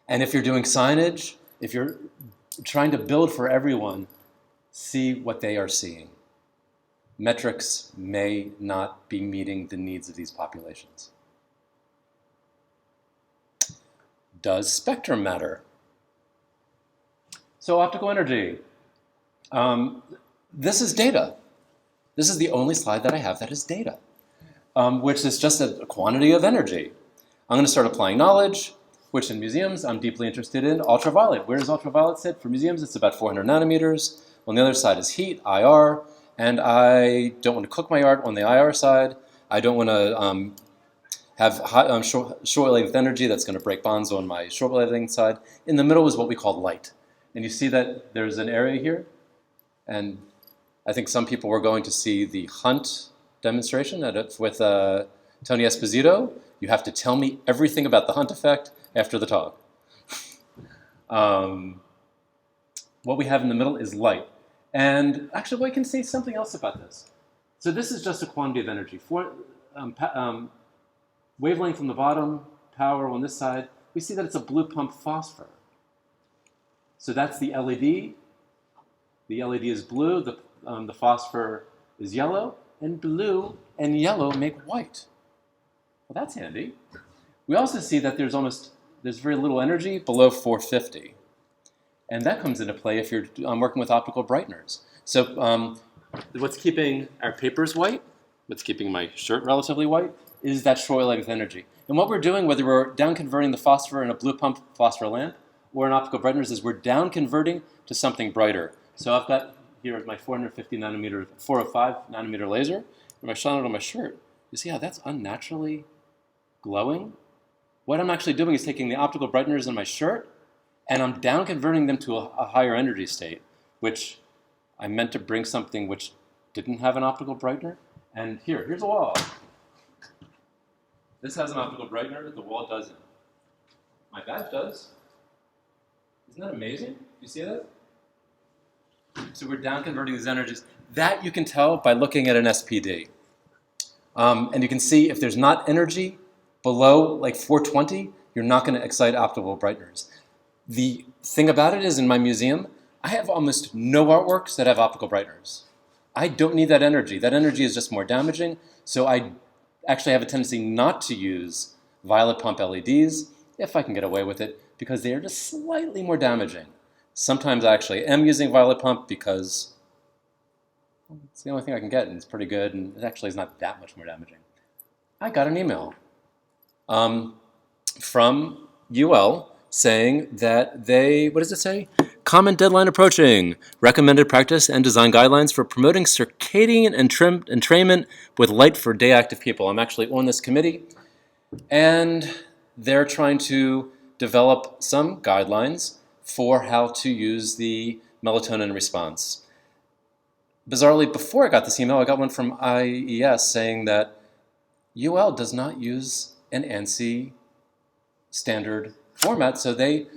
And if you're doing signage, if you're trying to build for everyone, see what they are seeing. Metrics may not be meeting the needs of these populations. does spectrum matter? So optical energy. This is data. This is the only slide that I have that is data, which is just a quantity of energy. I'm going to start applying knowledge, which in museums I'm deeply interested in. Ultraviolet. Where does ultraviolet sit? For museums, it's about 400 nanometers. On the other side is heat, IR, and I don't want to cook my art on the IR side. I don't want to have high, short-wavelength energy that's going to break bonds on my short-wavelength side. In the middle is what we call light. And you see that there's an area here, and I think some people were going to see the Hunt demonstration with Tony Esposito. You have to tell me everything about the Hunt effect after the talk. What we have in the middle is light. And actually, we can say something else about this. So this is just a quantity of energy. Wavelength on the bottom, power on this side. We see that it's a blue pump phosphor. So that's the LED. The LED is blue. The phosphor is yellow. And blue and yellow make white. Well, that's handy. We also see that there's very little energy below 450. And that comes into play if you're working with optical brighteners. So what's keeping our papers white, what's keeping my shirt relatively white, is that short-wavelength energy. And what we're doing, whether we're down-converting the phosphor in a blue pump phosphor lamp or in optical brighteners, is we're down-converting to something brighter. So I've got here my 405 nanometer laser, and I shine it on my shirt. You see how that's unnaturally glowing? What I'm actually doing is taking the optical brighteners in my shirt, and I'm down-converting them to a higher energy state, which I meant to bring something which didn't have an optical brightener. And here's a wall. This has an optical brightener, the wall doesn't. My badge does. Isn't that amazing? You see that? So we're down-converting these energies. That you can tell by looking at an SPD. And you can see if there's not energy below like 420, you're not going to excite optical brighteners. The thing about it is, in my museum, I have almost no artworks that have optical brighteners. I don't need that energy. That energy is just more damaging, so I actually have a tendency not to use violet pump LEDs, if I can get away with it, because they are just slightly more damaging. Sometimes I actually am using violet pump because it's the only thing I can get, and it's pretty good, and it actually is not that much more damaging. I got an email from UL saying that what does it say? Common deadline approaching. Recommended practice and design guidelines for promoting circadian entrainment with light for day active people. I'm actually on this committee, and they're trying to develop some guidelines for how to use the melatonin response. Bizarrely, before I got this email, I got one from IES saying that UL does not use an ANSI standard format, so the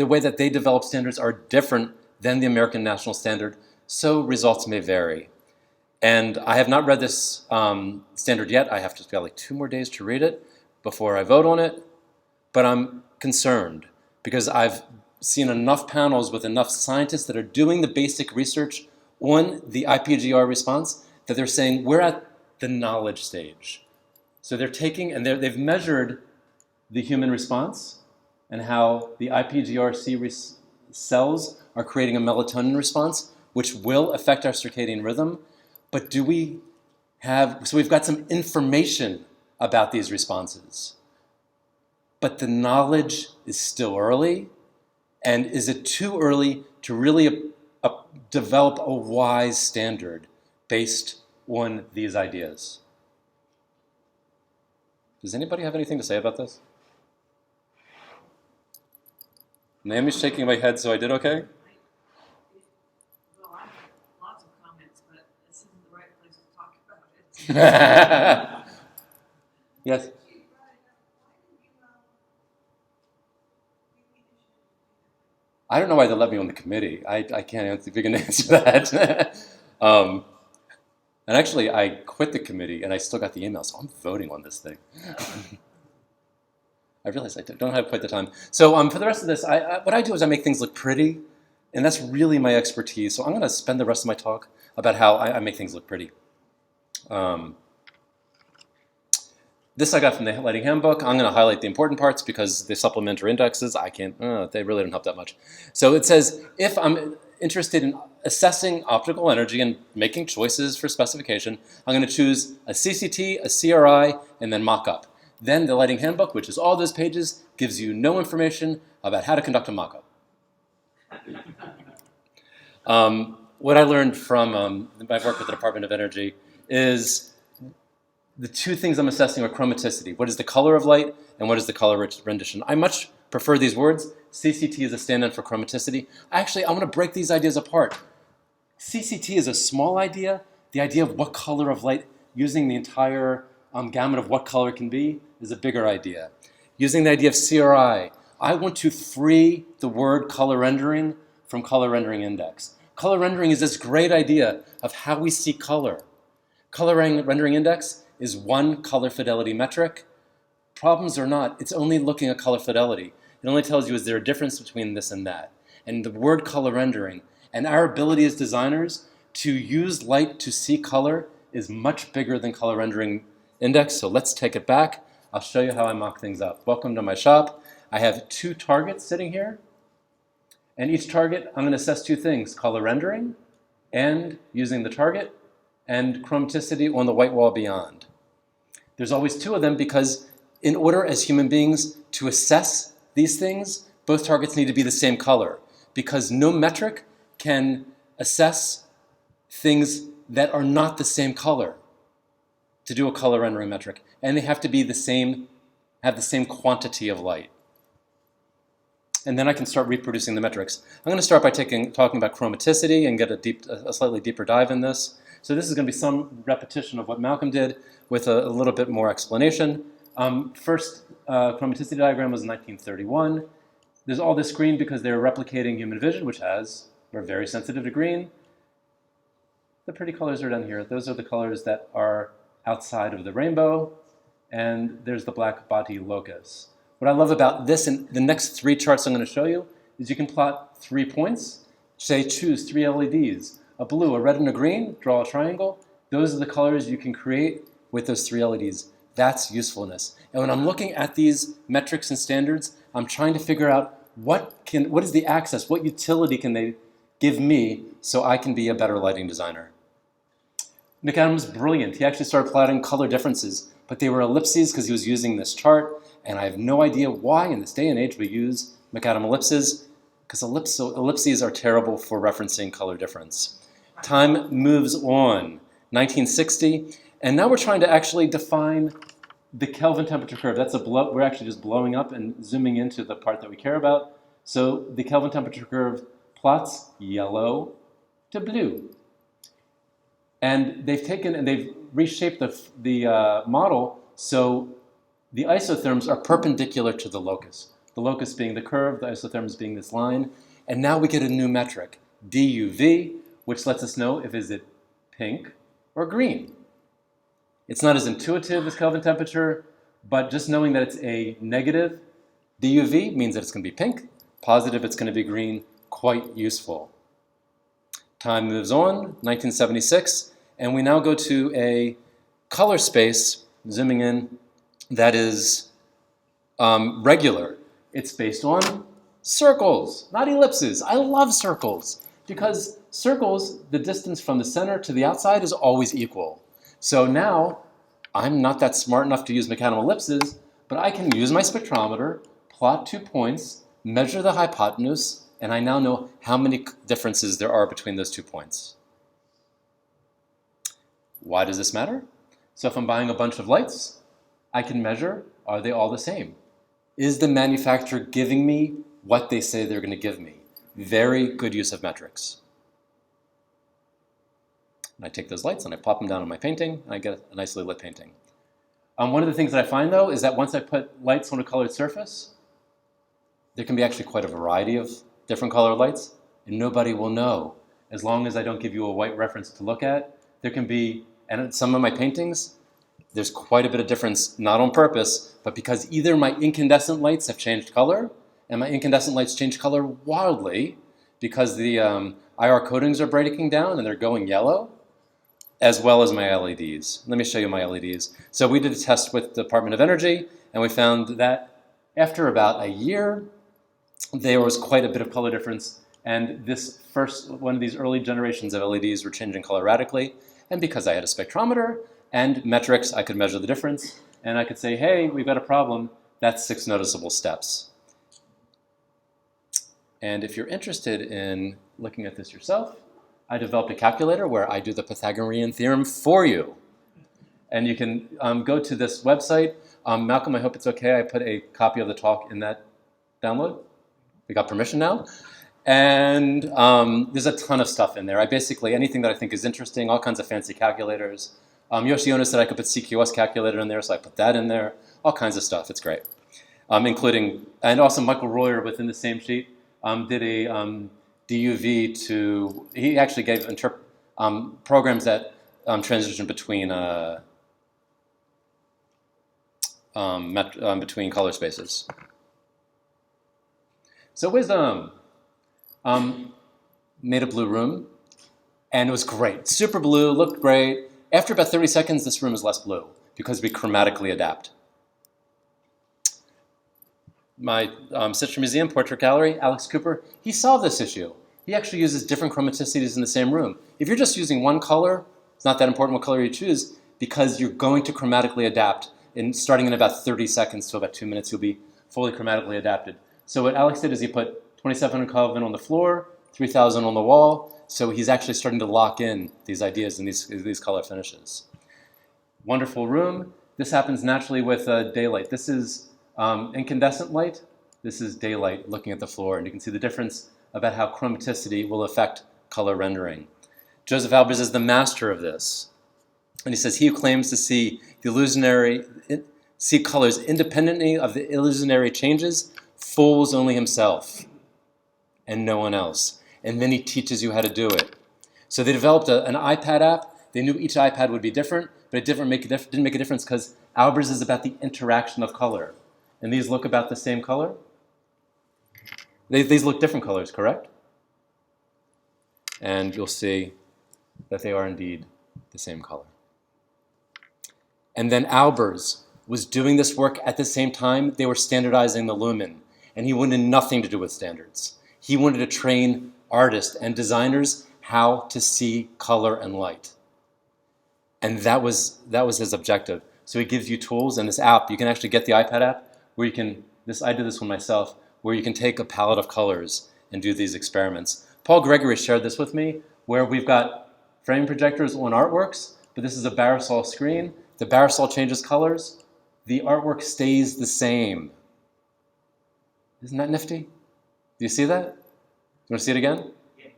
way that they develop standards are different than the American National Standard, so results may vary. And I have not read this standard yet. I have to got like 2 more days to read it before I vote on it, but I'm concerned because I've seen enough panels with enough scientists that are doing the basic research on the IPGR response that they're saying we're at the knowledge stage. So they're taking, and they've measured the human response and how the IPGRC cells are creating a melatonin response, which will affect our circadian rhythm. But so we've got some information about these responses. But the knowledge is still early, and is it too early to really develop a wise standard based on these ideas? Does anybody have anything to say about this? Naomi's shaking my head, so I did okay? Well, I have lots of comments, but this isn't the right place to talk about it. Yes? I don't know why they let me on the committee. I can't answer, we can answer that. And actually, I quit the committee, and I still got the email, so I'm voting on this thing. I realize I don't have quite the time. So for the rest of this, what I do is I make things look pretty, and that's really my expertise. So I'm going to spend the rest of my talk about how I make things look pretty. This I got from the lighting handbook. I'm going to highlight the important parts because the supplementary indexes, I can't, they really don't help that much. So it says, if I'm interested in assessing optical energy and making choices for specification, I'm going to choose a CCT, a CRI, and then mock-up. Then the lighting handbook, which is all those pages, gives you no information about how to conduct a mock-up. What I learned from my work with the Department of Energy is the two things I'm assessing are chromaticity. What is the color of light and what is the color rendition? I much prefer these words. CCT is a stand-in for chromaticity. Actually, I want to break these ideas apart. CCT is a small idea. The idea of what color of light, using the entire gamut of what color can be, is a bigger idea. Using the idea of CRI, I want to free the word color rendering from color rendering index. Color rendering is this great idea of how we see color. Color rendering index is one color fidelity metric. Problems or not, it's only looking at color fidelity. It only tells you, is there a difference between this and that? And the word color rendering and our ability as designers to use light to see color is much bigger than color rendering index. So let's take it back. I'll show you how I mock things up. Welcome to my shop. I have 2 targets sitting here. And each target, I'm going to assess 2 things, color rendering and using the target, and chromaticity on the white wall beyond. There's always 2 of them because in order as human beings to assess these things, both targets need to be the same color because no metric can assess things that are not the same color to do a color rendering metric. And they have to be the same, have the same quantity of light. And then I can start reproducing the metrics. I'm going to start by talking about chromaticity and get a slightly deeper dive in this. So this is going to be some repetition of what Malcolm did with a little bit more explanation. First chromaticity diagram was in 1931. There's all this green because they were replicating human vision, which we're very sensitive to green. The pretty colors are down here. Those are the colors that are outside of the rainbow. And there's the black body locus. What I love about this and the next 3 charts I'm going to show you is you can plot 3 points. Say choose 3 LEDs, a blue, a red, and a green, draw a triangle. Those are the colors you can create with those 3 LEDs. That's usefulness. And when I'm looking at these metrics and standards, I'm trying to figure out what is the access, what utility can they give me so I can be a better lighting designer. McAdam's brilliant. He actually started plotting color differences, but they were ellipses because he was using this chart. And I have no idea why in this day and age we use McAdam ellipses, because ellipses are terrible for referencing color difference. Time moves on, 1960, and now we're trying to actually define the Kelvin temperature curve. We're actually just blowing up and zooming into the part that we care about. So the Kelvin temperature curve plots yellow to blue. And they've reshaped the model so the isotherms are perpendicular to the locus. The locus being the curve, the isotherms being this line. And now we get a new metric, DUV, which lets us know if is it pink or green. It's not as intuitive as Kelvin temperature, but just knowing that it's a negative DUV means that it's going to be pink, positive it's going to be green, quite useful. Time moves on, 1976, and we now go to a color space, zooming in, that is regular. It's based on circles, not ellipses. I love circles because circles, the distance from the center to the outside is always equal. So now I'm not that smart enough to use McAdam ellipses, but I can use my spectrometer, plot 2 points, measure the hypotenuse, and I now know how many differences there are between those 2 points. Why does this matter? So if I'm buying a bunch of lights, I can measure, are they all the same? Is the manufacturer giving me what they say they're going to give me? Very good use of metrics. And I take those lights and I plop them down on my painting, and I get a nicely lit painting. One of the things that I find, though, is that once I put lights on a colored surface, there can be actually quite a variety of different colored lights, and nobody will know. As long as I don't give you a white reference to look at, there can be, and in some of my paintings, there's quite a bit of difference, not on purpose, but because either my incandescent lights have changed color, and my incandescent lights change color wildly because the IR coatings are breaking down and they're going yellow, as well as my LEDs. Let me show you my LEDs. So we did a test with the Department of Energy, and we found that after about a year, there was quite a bit of color difference. And this first one of these early generations of LEDs were changing color radically. And because I had a spectrometer and metrics, I could measure the difference. And I could say, hey, we've got a problem. That's 6 noticeable steps. And if you're interested in looking at this yourself, I developed a calculator where I do the Pythagorean theorem for you. And you can go to this website. Malcolm, I hope it's okay. I put a copy of the talk in that download. We got permission now. And there's a ton of stuff in there. I basically, anything that I think is interesting, all kinds of fancy calculators. Yoshiono said I could put CQS calculator in there, so I put that in there. All kinds of stuff. It's great. Including, and also Michael Royer within the same sheet did a DUV to, he actually gave programs that transition between between color spaces. So wisdom. Made a blue room, and it was great. Super blue, looked great. After about 30 seconds, this room is less blue because we chromatically adapt. My Sister Museum Portrait Gallery, Alex Cooper, he solved this issue. He actually uses different chromaticities in the same room. If you're just using one color, it's not that important what color you choose because you're going to chromatically adapt. And starting in about 30 seconds to about 2 minutes, you'll be fully chromatically adapted. So what Alex did is he put 2700 Kelvin on the floor, 3000 on the wall. So he's actually starting to lock in these ideas and these color finishes. Wonderful room. This happens naturally with daylight. This is incandescent light. This is daylight looking at the floor. And you can see the difference about how chromaticity will affect color rendering. Joseph Albers is the master of this. And he says, he who claims to see colors independently of the illusionary changes fools only himself and no one else. And then he teaches you how to do it. So they developed an iPad app. They knew each iPad would be different, but it didn't make a difference because Albers is about the interaction of color. And these look about the same color. These look different colors, correct? And you'll see that they are indeed the same color. And then Albers was doing this work at the same time they were standardizing the Lumen. And he wanted nothing to do with standards. He wanted to train artists and designers how to see color and light. And that was his objective. So he gives you tools, and this app, you can actually get the iPad app where you can, I did this one myself, where you can take a palette of colors and do these experiments. Paul Gregory shared this with me, where we've got frame projectors on artworks, but this is a Barosol screen. The Barosol changes colors. The artwork stays the same. Isn't that nifty? Do you see that? You want to see it again? Yeah.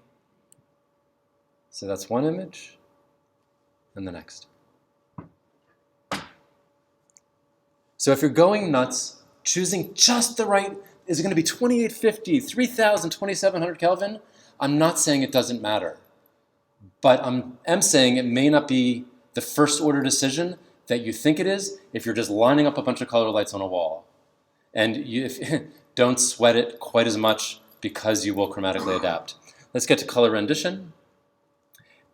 So that's one image, and the next. So if you're going nuts, choosing just the right, is it going to be 2850, 3000, 2700 Kelvin? I'm not saying it doesn't matter. But I'm saying it may not be the first order decision that you think it is if you're just lining up a bunch of color lights on a wall. And don't sweat it quite as much because you will chromatically adapt. Let's get to color rendition.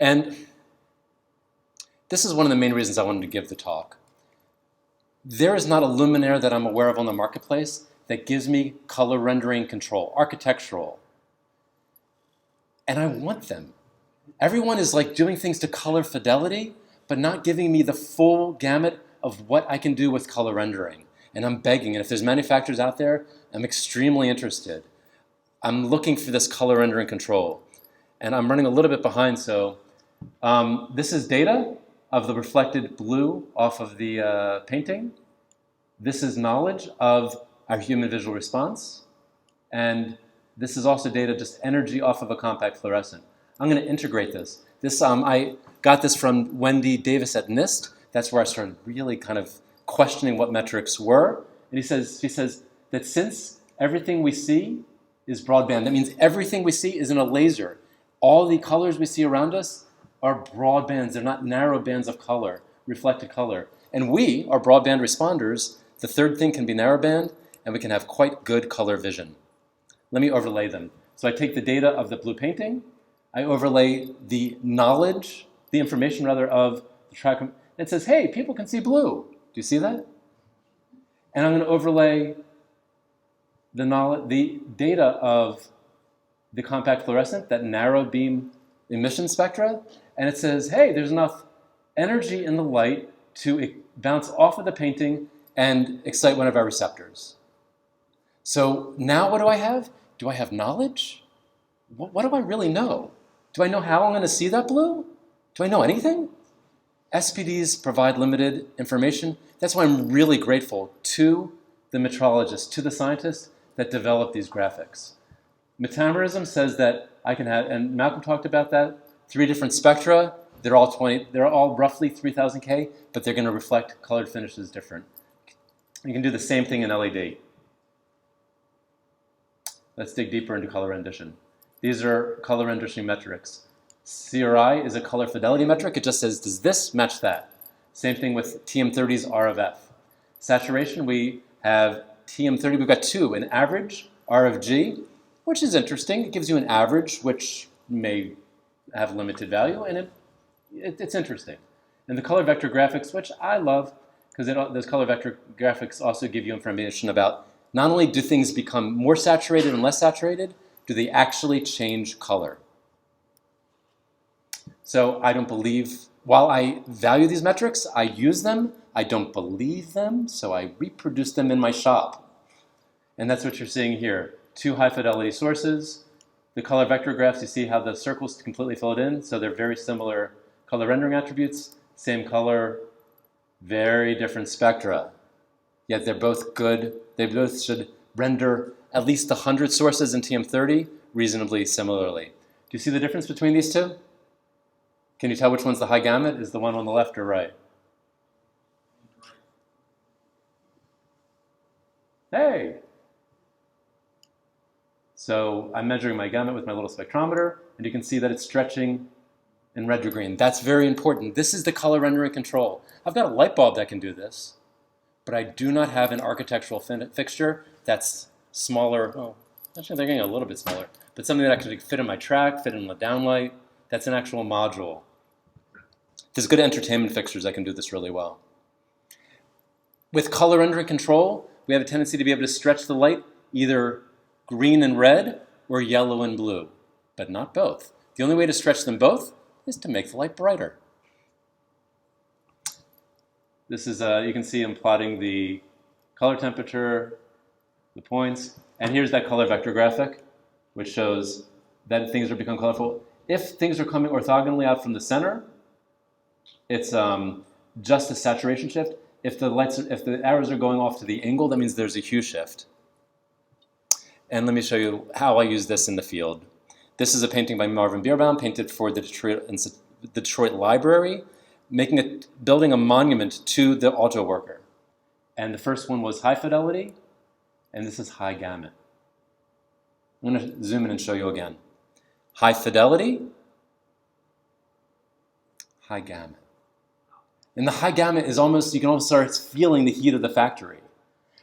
And this is one of the main reasons I wanted to give the talk. There is not a luminaire that I'm aware of on the marketplace that gives me color rendering control, architectural. And I want them. Everyone is like doing things to color fidelity, but not giving me the full gamut of what I can do with color rendering. And I'm begging, and if there's manufacturers out there, I'm extremely interested. I'm looking for this color rendering control. And I'm running a little bit behind, so this is data of the reflected blue off of the painting. This is knowledge of our human visual response. And this is also data, just energy off of a compact fluorescent. I'm going to integrate this. I got this from Wendy Davis at NIST. That's where I started really kind of questioning what metrics were. And she says that since everything we see is broadband, that means everything we see is in a laser. All the colors we see around us are broad bands. They're not narrow bands of color, reflected color. And we are broadband responders. The third thing can be narrowband, and we can have quite good color vision. Let me overlay them. So I take the data of the blue painting. I overlay the knowledge the information rather of the track. It says, hey, people can see blue. Do you see that? And I'm going to overlay the data of the compact fluorescent, that narrow beam emission spectra, and it says, hey, there's enough energy in the light to bounce off of the painting and excite one of our receptors. So now what do I have? Do I have knowledge? What do I really know? Do I know how I'm going to see that blue? Do I know anything? SPDs provide limited information. That's why I'm really grateful to the metrologists, to the scientists that develop these graphics. Metamerism says that I can have, and Malcolm talked about that, 3 different spectra. They're all roughly 3000 K, but they're going to reflect colored finishes different. You can do the same thing in LED. Let's dig deeper into color rendition. These are color rendition metrics. CRI is a color fidelity metric. It just says, does this match that? Same thing with TM30's R of F. Saturation, we have TM30, we've got 2, an average, R of G, which is interesting. It gives you an average, which may have limited value, and it's interesting. And the color vector graphics, which I love, because those color vector graphics also give you information about not only do things become more saturated and less saturated, do they actually change color? So I don't believe, while I value these metrics, I use them, I don't believe them, so I reproduce them in my shop. And that's what you're seeing here. 2 high fidelity sources. The color vector graphs, you see how the circles completely filled in, so they're very similar color rendering attributes, same color, very different spectra. Yet they're both good. They both should render at least 100 sources in TM30 reasonably similarly. Do you see the difference between these two? Can you tell which one's the high gamut? Is the one on the left or right? Hey! So I'm measuring my gamut with my little spectrometer, and you can see that it's stretching in red to green. That's very important. This is the color rendering control. I've got a light bulb that can do this, but I do not have an architectural fixture that's smaller. Oh, actually they're getting a little bit smaller, but something that actually fit in my track, fit in the downlight. That's an actual module. There's good entertainment fixtures that can do this really well. With color rendering control, we have a tendency to be able to stretch the light either green and red or yellow and blue, but not both. The only way to stretch them both is to make the light brighter. This is, you can see I'm plotting the color temperature, the points, and here's that color vector graphic, which shows that things are becoming colorful. If things are coming orthogonally out from the center, it's just a saturation shift. If the arrows are going off to the angle, that means there's a hue shift. And let me show you how I use this in the field. This is a painting by Marvin Bierbaum, painted for the Detroit Library, building a monument to the auto worker. And the first one was high fidelity, and this is high gamut. I'm going to zoom in and show you again. High fidelity, high gamut. And the high gamut is almost, you can almost start feeling the heat of the factory.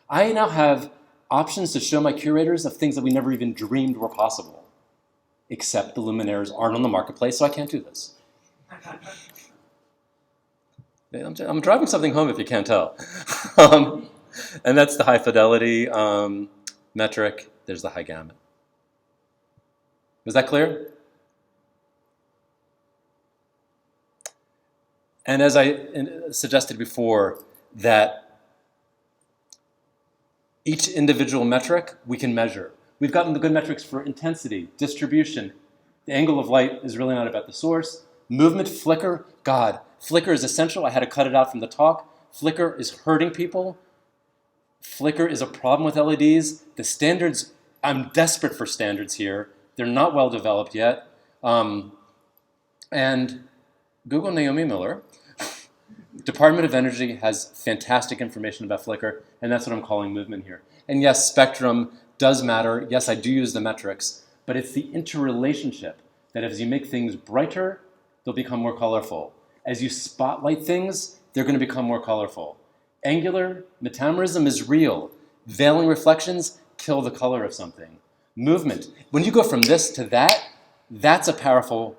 I now have options to show my curators of things that we never even dreamed were possible. Except the luminaires aren't on the marketplace, so I can't do this. I'm driving something home if you can't tell. And that's the high fidelity metric. There's the high gamut. Was that clear? And as I suggested before, that each individual metric we can measure. We've gotten the good metrics for intensity, distribution. The angle of light is really not about the source. Movement, flicker, God, flicker is essential. I had to cut it out from the talk. Flicker is hurting people. Flicker is a problem with LEDs. The standards, I'm desperate for standards here. They're not well developed yet. And Google Naomi Miller. Department of Energy has fantastic information about flicker, and that's what I'm calling movement here. And yes, spectrum does matter. Yes, I do use the metrics, but it's the interrelationship that as you make things brighter, they'll become more colorful. As you spotlight things, they're going to become more colorful. Angular metamerism is real. Veiling reflections kill the color of something. Movement. When you go from this to that, that's a powerful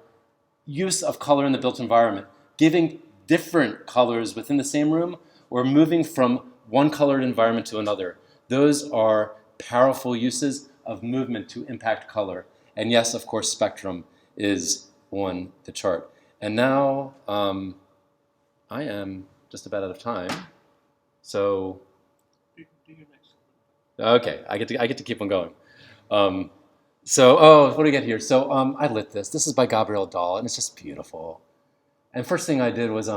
use of color in the built environment, giving different colors within the same room or moving from one colored environment to another. Those are powerful uses of movement to impact color. And yes, of course, spectrum is on the chart. And now I am just about out of time. So, okay, I get to keep on going. What do we get here? So I lit this. This is by Gabriel Dahl, and it's just beautiful. And first thing I did was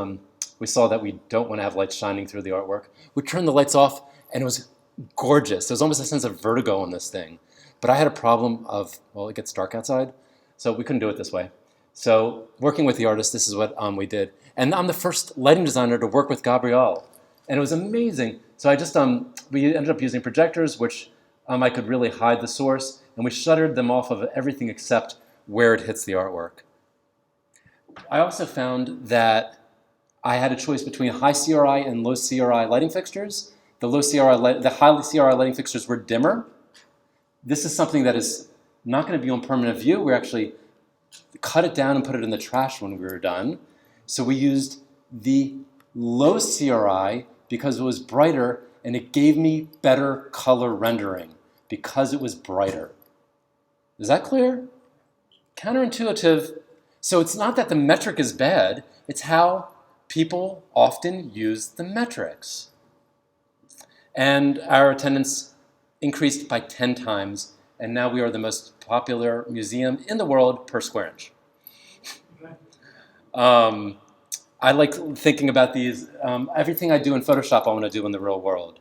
we saw that we don't want to have lights shining through the artwork. We turned the lights off, and it was gorgeous. There was almost a sense of vertigo in this thing. But I had a problem of, well, it gets dark outside, so we couldn't do it this way. So working with the artist, this is what we did. And I'm the first lighting designer to work with Gabriel. And it was amazing. So I just, we ended up using projectors, which I could really hide the source, and we shuttered them off of everything except where it hits the artwork. I also found that I had a choice between high CRI and low CRI lighting fixtures. The high CRI lighting fixtures were dimmer. This is something that is not going to be on permanent view. We actually cut it down and put it in the trash when we were done. So we used the low CRI because it was brighter, and it gave me better color rendering because it was brighter. Is that clear? Counterintuitive. So it's not that the metric is bad, it's how people often use the metrics. And our attendance increased by 10 times, and now we are the most popular museum in the world per square inch. I like thinking about these. Everything I do in Photoshop, I want to do in the real world.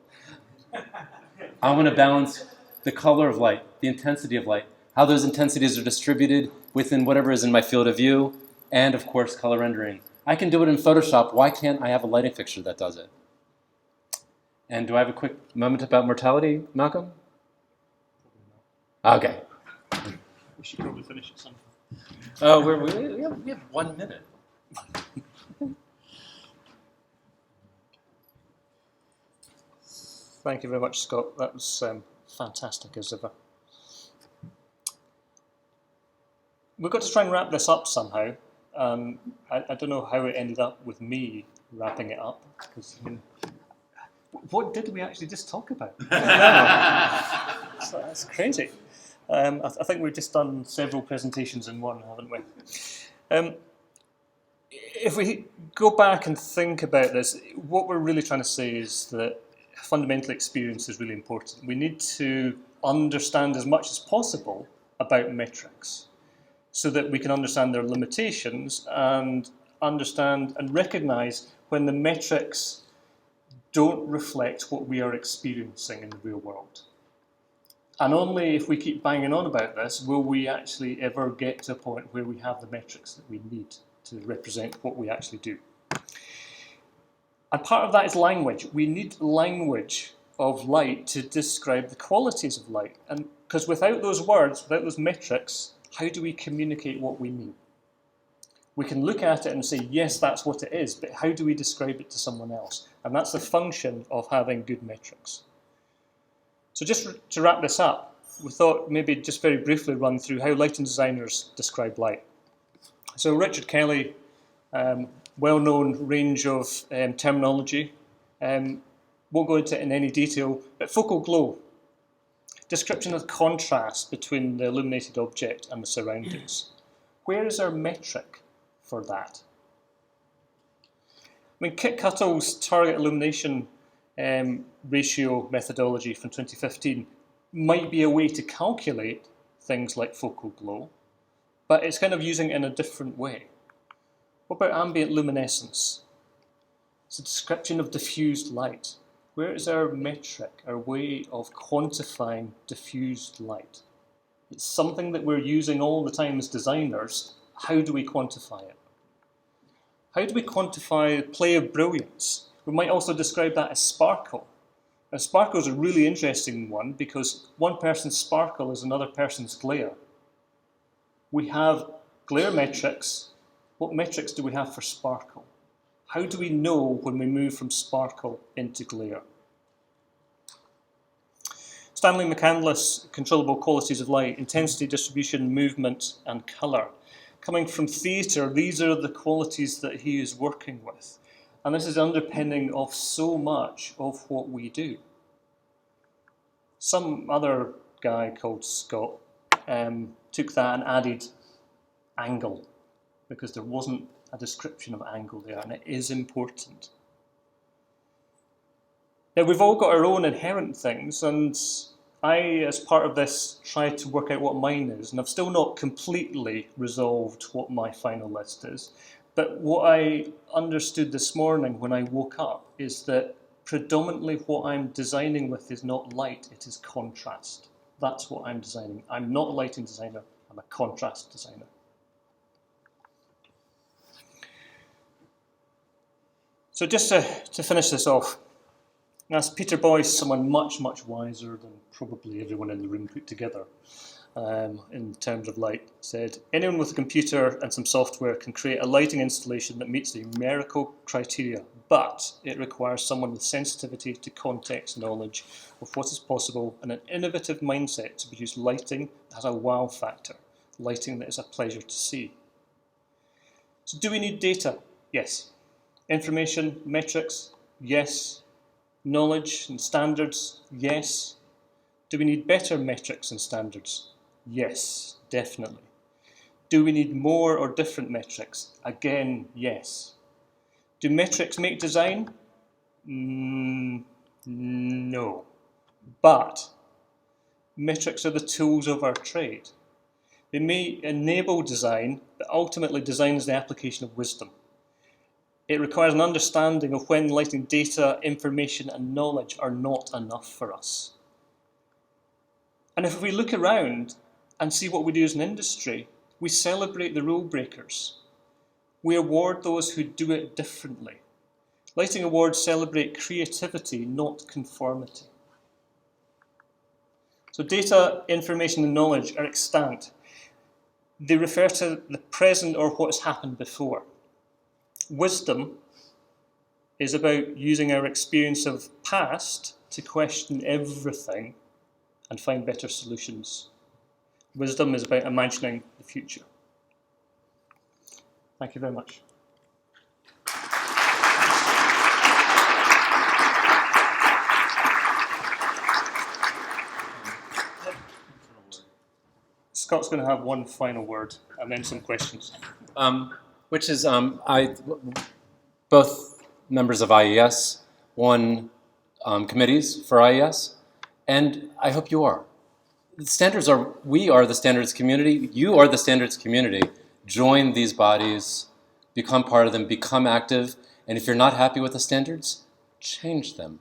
I want to balance the color of light, the intensity of light, how those intensities are distributed within whatever is in my field of view, and of course, color rendering. I can do it in Photoshop. Why can't I have a lighting fixture that does it? And do I have a quick moment about mortality, Malcolm? Okay. We should probably finish at some point. Oh, we have 1 minute. Thank you very much, Scott. That was fantastic as ever. We've got to try and wrap this up somehow. I don't know how it ended up with me wrapping it up. Because, I mean, what did we actually just talk about? So that's crazy. I think we've just done several presentations in one, haven't we? If we go back and think about this, what we're really trying to say is that fundamental experience is really important. We need to understand as much as possible about metrics so that we can understand their limitations and understand and recognize when the metrics don't reflect what we are experiencing in the real world. And only if we keep banging on about this will we actually ever get to a point where we have the metrics that we need to represent what we actually do. And part of that is language. We need language of light to describe the qualities of light. And because without those words, without those metrics, how do we communicate what we mean? We can look at it and say, yes, that's what it is, but how do we describe it to someone else? And that's the function of having good metrics. So just to wrap this up, we thought maybe just very briefly run through how lighting designers describe light. So Richard Kelly, well-known range of terminology, won't go into it in any detail, but focal glow, description of contrast between the illuminated object and the surroundings. Where is our metric for that? I mean, Kit Cuttle's target illumination ratio methodology from 2015 might be a way to calculate things like focal glow, but it's kind of using it in a different way. What about ambient luminescence? It's a description of diffused light. Where is our metric, our way of quantifying diffused light? It's something that we're using all the time as designers. How do we quantify it? How do we quantify the play of brilliance? We might also describe that as sparkle. Now, sparkle is a really interesting one because one person's sparkle is another person's glare. We have glare metrics. What metrics do we have for sparkle? How do we know when we move from sparkle into glare? Stanley McCandless, Controllable Qualities of Light, Intensity, Distribution, Movement, and Colour. Coming from theatre, these are the qualities that he is working with. And this is underpinning of so much of what we do. Some other guy called Scott took that and added angle, because there wasn't a description of angle there, and it is important. Now, we've all got our own inherent things, and I, as part of this, tried to work out what mine is, and I've still not completely resolved what my final list is. But what I understood this morning when I woke up is that predominantly what I'm designing with is not light, it is contrast. That's what I'm designing. I'm not a lighting designer, I'm a contrast designer. So just to finish this off, as Peter Boyce, someone much, much wiser than probably everyone in the room put together in terms of light, said, anyone with a computer and some software can create a lighting installation that meets the numerical criteria, but it requires someone with sensitivity to context knowledge of what is possible and an innovative mindset to produce lighting that has a wow factor, lighting that is a pleasure to see. So do we need data? Yes. Information, metrics? Yes. Knowledge and standards? Yes. Do we need better metrics and standards? Yes, definitely. Do we need more or different metrics? Again, yes. Do metrics make design? No. But metrics are the tools of our trade. They may enable design, but ultimately design is the application of wisdom. It requires an understanding of when lighting data, information, and knowledge are not enough for us. And if we look around and see what we do as an industry, we celebrate the rule breakers. We award those who do it differently. Lighting awards celebrate creativity, not conformity. So data, information, and knowledge are extant. They refer to the present or what has happened before. Wisdom is about using our experience of past to question everything and find better solutions. Wisdom is about imagining the future. Thank you very much. Scott's going to have one final word and then some questions. Which is, both members of IES won committees for IES, and I hope you are. We are the standards community, you are the standards community. Join these bodies, become part of them, become active, and if you're not happy with the standards, change them.